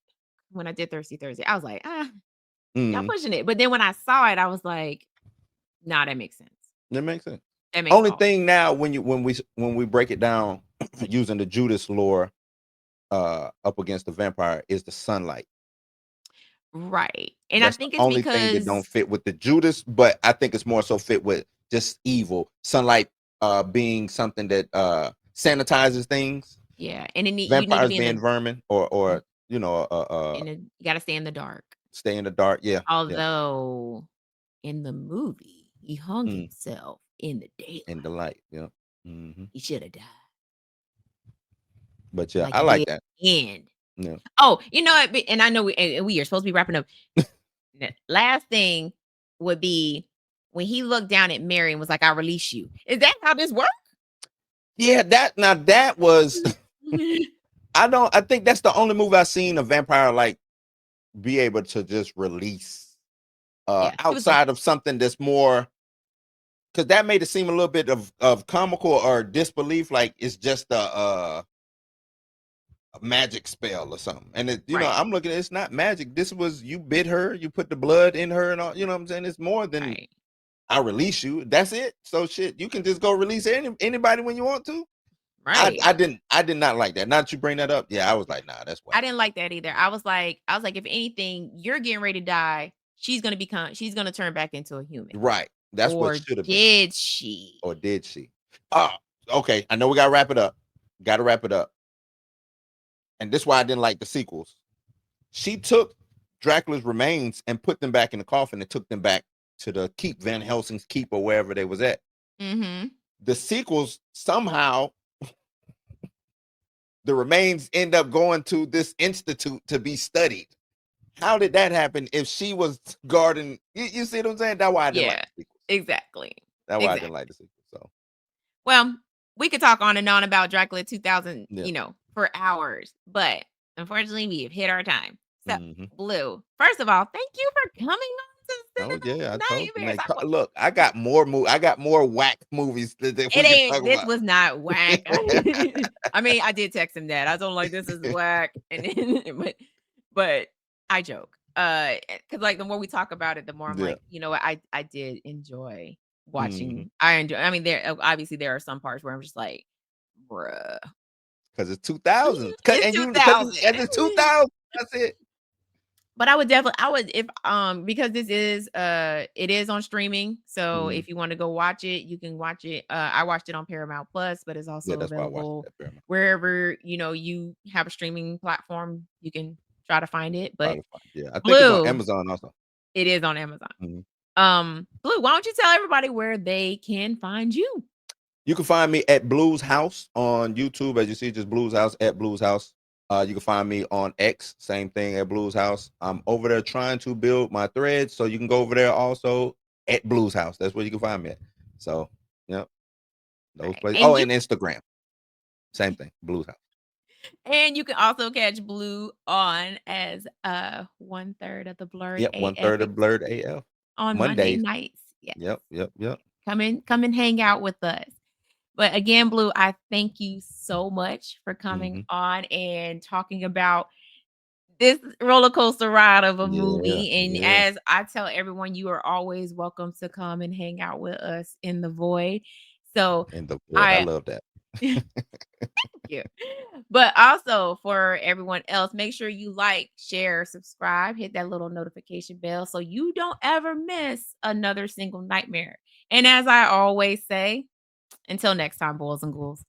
[SPEAKER 2] when I did Thirsty Thursday, I was like, y'all
[SPEAKER 4] Hmm.
[SPEAKER 2] pushing it." But then when I saw it, I was like, "Nah, that makes sense.
[SPEAKER 4] That makes sense.
[SPEAKER 2] That makes
[SPEAKER 4] Only
[SPEAKER 2] all sense."
[SPEAKER 4] thing now, when we break it down using the Judas lore up against the vampire, is the sunlight.
[SPEAKER 2] Right. And I
[SPEAKER 4] That's the
[SPEAKER 2] think it's
[SPEAKER 4] only thing that
[SPEAKER 2] because,
[SPEAKER 4] don't fit with the Judas, but I think it's more so fit with just evil. Sunlight being something that sanitizes things,
[SPEAKER 2] yeah, and then you need to
[SPEAKER 4] vampires
[SPEAKER 2] be in
[SPEAKER 4] being
[SPEAKER 2] the
[SPEAKER 4] vermin, or
[SPEAKER 2] you gotta stay in the dark.
[SPEAKER 4] stay in the dark. Yeah, yeah,
[SPEAKER 2] Although in the movie, he hung
[SPEAKER 4] mm,
[SPEAKER 2] himself in the
[SPEAKER 4] in the
[SPEAKER 2] daylight.
[SPEAKER 4] light. Yeah. Hmm.
[SPEAKER 2] He should have died
[SPEAKER 4] But yeah,
[SPEAKER 2] like
[SPEAKER 4] I
[SPEAKER 2] he
[SPEAKER 4] like
[SPEAKER 2] did
[SPEAKER 4] that.
[SPEAKER 2] at the end.
[SPEAKER 4] Yeah.
[SPEAKER 2] Oh, you know what? And I know we are supposed to be wrapping up. The last thing would be when he looked down at Mary and was like, "I release you." Is that how this works?
[SPEAKER 4] Yeah, that was I think that's the only movie I've seen a vampire like be able to just release
[SPEAKER 2] Yeah, he was like,
[SPEAKER 4] outside of something that's more, because that made it seem a little bit of comical or disbelief, like it's just a magic spell or something. And
[SPEAKER 2] right,
[SPEAKER 4] I'm looking, it's not magic. This was, you bit her, you put the blood in her and all, you know what I'm saying? It's more than
[SPEAKER 2] right,
[SPEAKER 4] I release you. That's it. So shit, you can just go release anybody when you want to.
[SPEAKER 2] right.
[SPEAKER 4] I did not like that. Now that you bring that up, yeah, I was like, nah, that's
[SPEAKER 2] I
[SPEAKER 4] whack.
[SPEAKER 2] didn't like that either. I was like, if anything, you're getting ready to die. She's gonna turn back into a human.
[SPEAKER 4] Right. That's what
[SPEAKER 2] Or
[SPEAKER 4] should have been.
[SPEAKER 2] did she?
[SPEAKER 4] Or did she? Oh, okay. I know we gotta wrap it up. Gotta wrap it up. And this is why I didn't like the sequels. She took Dracula's remains and put them back in the coffin and took them back to the keep, Van Helsing's keep, or wherever they was at.
[SPEAKER 2] Mm-hmm.
[SPEAKER 4] The sequels somehow the remains end up going to this institute to be studied. How did that happen if she was guarding? You see what I'm saying? That's why I didn't like the sequel.
[SPEAKER 2] Exactly.
[SPEAKER 4] That's why I didn't like the sequel. So,
[SPEAKER 2] well, we could talk on and on about Dracula 2000,
[SPEAKER 4] yeah.
[SPEAKER 2] For hours, but unfortunately, we have hit our time. So,
[SPEAKER 4] Mhm.
[SPEAKER 2] Blue, first of all, thank you for coming on to
[SPEAKER 4] Oh yeah, I told you,
[SPEAKER 2] Nightmares.
[SPEAKER 4] man. Look, I got more whack movies that we
[SPEAKER 2] It
[SPEAKER 4] can
[SPEAKER 2] ain't.
[SPEAKER 4] talk
[SPEAKER 2] This
[SPEAKER 4] about.
[SPEAKER 2] was not whack. I mean, I did text him that. I was like, "This is whack," and then, but I joke. Because like the more we talk about it, the more I'm
[SPEAKER 4] Yeah.
[SPEAKER 2] like, you know what? I did enjoy watching.
[SPEAKER 4] Mhm.
[SPEAKER 2] I enjoy. I mean, there are some parts where I'm just like, bruh.
[SPEAKER 4] Because it's 2000s.
[SPEAKER 2] It's
[SPEAKER 4] And you because
[SPEAKER 2] 2000.
[SPEAKER 4] it's 2000. That's it.
[SPEAKER 2] But I would if because this is it is on streaming. So
[SPEAKER 4] Mhm.
[SPEAKER 2] if you want to go watch it, you can watch it. I watched it on Paramount Plus, but it's
[SPEAKER 4] Yeah,
[SPEAKER 2] also
[SPEAKER 4] that's why I watched
[SPEAKER 2] available
[SPEAKER 4] that Paramount.
[SPEAKER 2] wherever you have a streaming platform. You can try to find it. But
[SPEAKER 4] Yeah, I think it's on
[SPEAKER 2] Blue,
[SPEAKER 4] Amazon also.
[SPEAKER 2] it is on Amazon.
[SPEAKER 4] Mhm.
[SPEAKER 2] Blue, why don't you tell everybody where they can find you?
[SPEAKER 4] You can find me at Blues House on YouTube, as you see, just Blues House at Blues House. You can find me on X, same thing at Blues House. I'm over there trying to build my threads, so you can go over there also at Blues House. That's where you can find me at. So, yep, those
[SPEAKER 2] Right.
[SPEAKER 4] places.
[SPEAKER 2] And
[SPEAKER 4] Oh,
[SPEAKER 2] you
[SPEAKER 4] and Instagram, same thing, Blues House.
[SPEAKER 2] and you can also catch Blue on as 1/3 of the Blurred
[SPEAKER 4] Yep,
[SPEAKER 2] AF
[SPEAKER 4] 1/3 of Blurred AF
[SPEAKER 2] on Monday
[SPEAKER 4] Mondays.
[SPEAKER 2] nights. Yes.
[SPEAKER 4] Yep.
[SPEAKER 2] Come and hang out with us. But again, Blue, I thank you so much for coming
[SPEAKER 4] Hmm.
[SPEAKER 2] on and talking about this roller coaster ride of a
[SPEAKER 4] Yeah,
[SPEAKER 2] movie. And
[SPEAKER 4] yeah.
[SPEAKER 2] as I tell everyone, you are always welcome to come and hang out with us in the void. So
[SPEAKER 4] And the void, I
[SPEAKER 2] I
[SPEAKER 4] love that.
[SPEAKER 2] you. But also for everyone else, make sure you like, share, subscribe, hit that little notification bell so you don't ever miss another single nightmare. And as I always say, until next time, boys and ghouls.